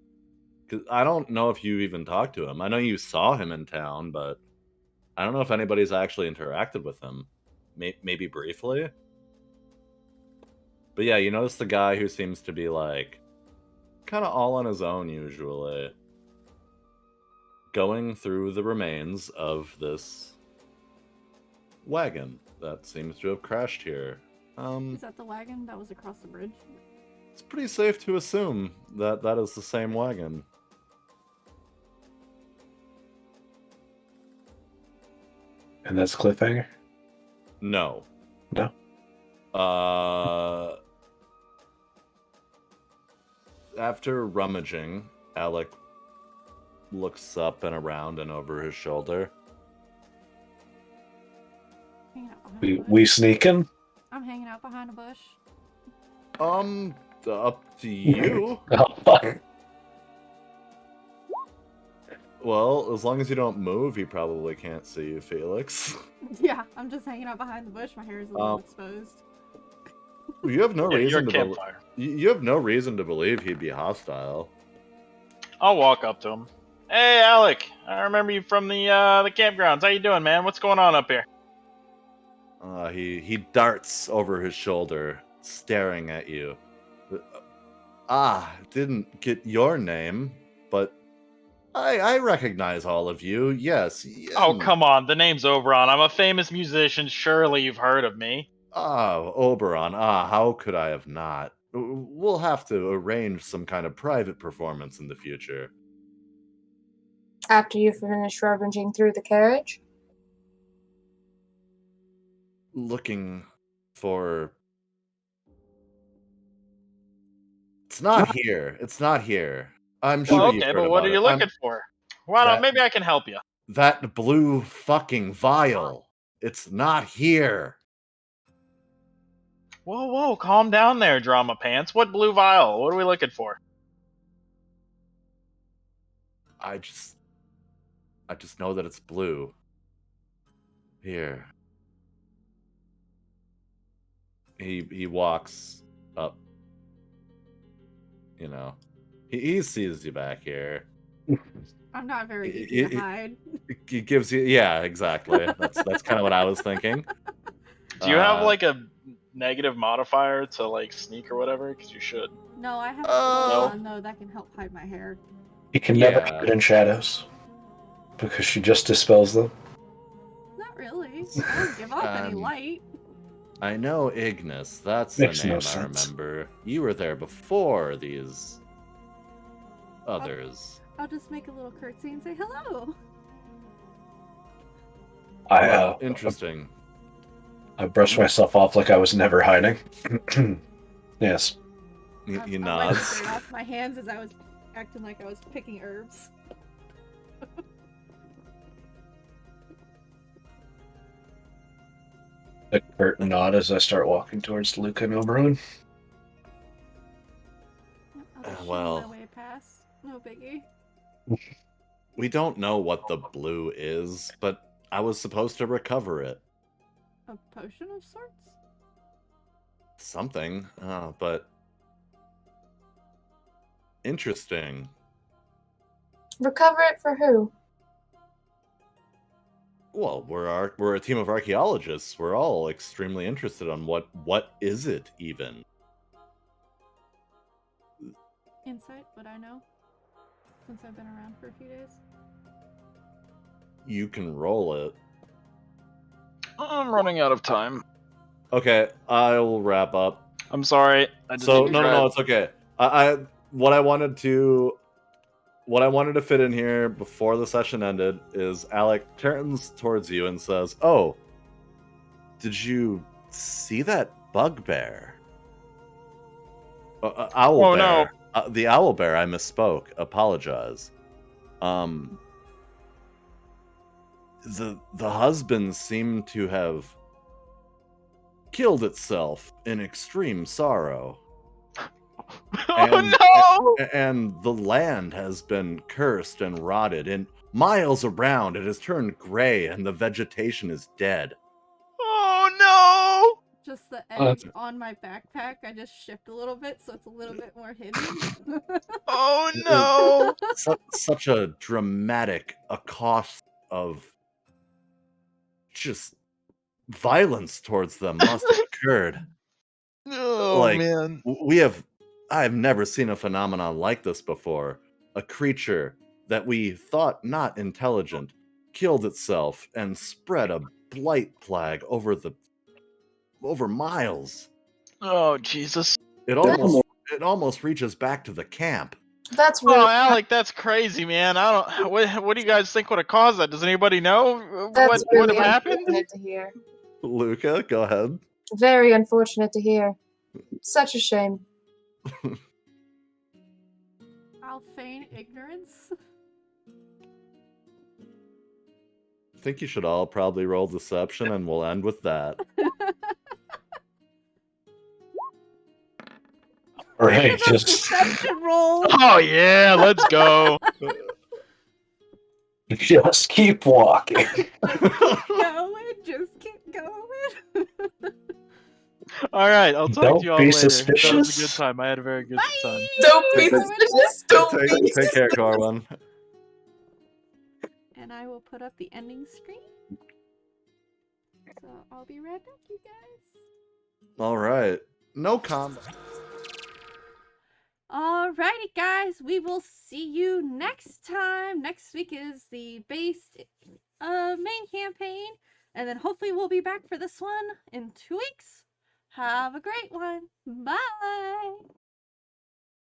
Speaker 1: 'Cause I don't know if you even talked to him. I know you saw him in town, but I don't know if anybody's actually interacted with him. Maybe briefly. But yeah, you notice the guy who seems to be like kind of all on his own usually, going through the remains of this wagon that seems to have crashed here.
Speaker 2: Is that the wagon that was across the bridge?
Speaker 1: It's pretty safe to assume that that is the same wagon.
Speaker 3: And that's Cliffhanger?
Speaker 1: No.
Speaker 3: No?
Speaker 1: After rummaging, Alec looks up and around and over his shoulder.
Speaker 3: We sneaking?
Speaker 2: I'm hanging out behind a bush.
Speaker 1: Up to you.
Speaker 3: Oh, fuck.
Speaker 1: Well, as long as you don't move, he probably can't see you, Felix.
Speaker 2: Yeah, I'm just hanging out behind the bush. My hair is a little exposed.
Speaker 1: You have no reason to
Speaker 4: campfire.
Speaker 1: You have no reason to believe he'd be hostile.
Speaker 4: I'll walk up to him. Hey, Alec. I remember you from the campgrounds. How you doing, man? What's going on up here?
Speaker 1: He darts over his shoulder, staring at you. Didn't get your name, but I recognize all of you. Yes.
Speaker 4: Oh, come on. The name's Oberon. I'm a famous musician. Surely you've heard of me.
Speaker 1: Oberon. How could I have not? We'll have to arrange some kind of private performance in the future.
Speaker 5: After you finish rummaging through the carriage?
Speaker 1: Looking for... It's not here. It's not here. I'm sure you've
Speaker 4: Okay,
Speaker 1: heard
Speaker 4: but what
Speaker 1: about
Speaker 4: are you
Speaker 1: it.
Speaker 4: looking for? Why not? Maybe I can help you.
Speaker 1: That blue fucking vial. It's not here.
Speaker 4: Whoa, calm down there, Drama Pants. What blue vial? What are we looking for?
Speaker 1: I just know that it's blue. Here. He walks up. You know. He sees you back here.
Speaker 2: I'm not very easy to hide.
Speaker 1: He gives you, yeah, exactly. That's kind of what I was thinking.
Speaker 4: Do you have like a negative modifier to like sneak or whatever? Because you should.
Speaker 2: No, I have a cloak on though that can help hide my hair.
Speaker 3: You can never hide in shadows because she just dispels them.
Speaker 2: Not really. I don't give off any light.
Speaker 1: I know Ignis. That's
Speaker 3: Makes
Speaker 1: the name
Speaker 3: no sense.
Speaker 1: I remember. You were there before these others.
Speaker 2: I'll just make a little curtsy and say hello.
Speaker 1: Interesting.
Speaker 3: I brushed myself off like I was never hiding. Yes.
Speaker 1: He
Speaker 2: I
Speaker 1: nods.
Speaker 2: wiped off my hands as I was acting like I was picking herbs.
Speaker 3: A curt nod as I start walking towards Luca and Oberon.
Speaker 1: Well,
Speaker 2: my way past. No biggie.
Speaker 1: We don't know what the blue is, but I was supposed to recover it.
Speaker 2: A potion of sorts?
Speaker 1: Something, but interesting.
Speaker 5: Recover it for who?
Speaker 1: Well, we're a team of archaeologists. We're all extremely interested on what is it even?
Speaker 2: Insight, would I know? Since I've been around for a few days.
Speaker 1: You can roll it.
Speaker 4: I'm running out of time.
Speaker 1: Okay, I'll wrap up.
Speaker 4: I'm sorry.
Speaker 1: No, it's okay. What I wanted to fit in here before the session ended is Alec turns towards you and says, "Oh, did you see that bugbear? Owl bear.
Speaker 4: No.
Speaker 1: The owl bear. I misspoke. Apologize. The husband seemed to have killed itself in extreme sorrow.
Speaker 4: Oh no!
Speaker 1: And the land has been cursed and rotted, and miles around it has turned gray, and the vegetation is dead."
Speaker 4: Oh no!
Speaker 2: Just the edge on my backpack, I just shift a little bit so it's a little bit more hidden.
Speaker 4: Oh no!
Speaker 1: Such a dramatic accost of just violence towards them must have occurred.
Speaker 4: Oh man.
Speaker 1: I've never seen a phenomenon like this before. A creature that we thought not intelligent killed itself and spread a blight plague over miles.
Speaker 4: Oh Jesus.
Speaker 1: It almost reaches back to the camp.
Speaker 5: That's really
Speaker 4: Alec, that's crazy, man. I don't. What do you guys think would have caused that? Does anybody know
Speaker 5: that's
Speaker 4: what
Speaker 5: really
Speaker 4: have happened?
Speaker 5: unfortunate to hear.
Speaker 1: Luca, go ahead.
Speaker 5: Very unfortunate to hear. Such a shame.
Speaker 2: I'll feign ignorance.
Speaker 1: I think you should all probably roll deception, and we'll end with that.
Speaker 3: All right, just
Speaker 2: Deception roll.
Speaker 4: Oh yeah, let's go.
Speaker 3: just keep walking.
Speaker 2: Just keep going.
Speaker 4: All right, I'll talk
Speaker 3: Don't
Speaker 4: to you all
Speaker 3: be
Speaker 4: later. That was a
Speaker 3: suspicious.
Speaker 4: good time. I had a very good time.
Speaker 5: Don't be suspicious. Don't be
Speaker 1: Take care, Corwin.
Speaker 2: And I will put up the ending screen. So I'll be right back, you guys.
Speaker 1: All right. No combat.
Speaker 2: Alrighty, guys. We will see you next time. Next week is the base main campaign. And then hopefully we'll be back for this one in 2 weeks. Have a great one. Bye.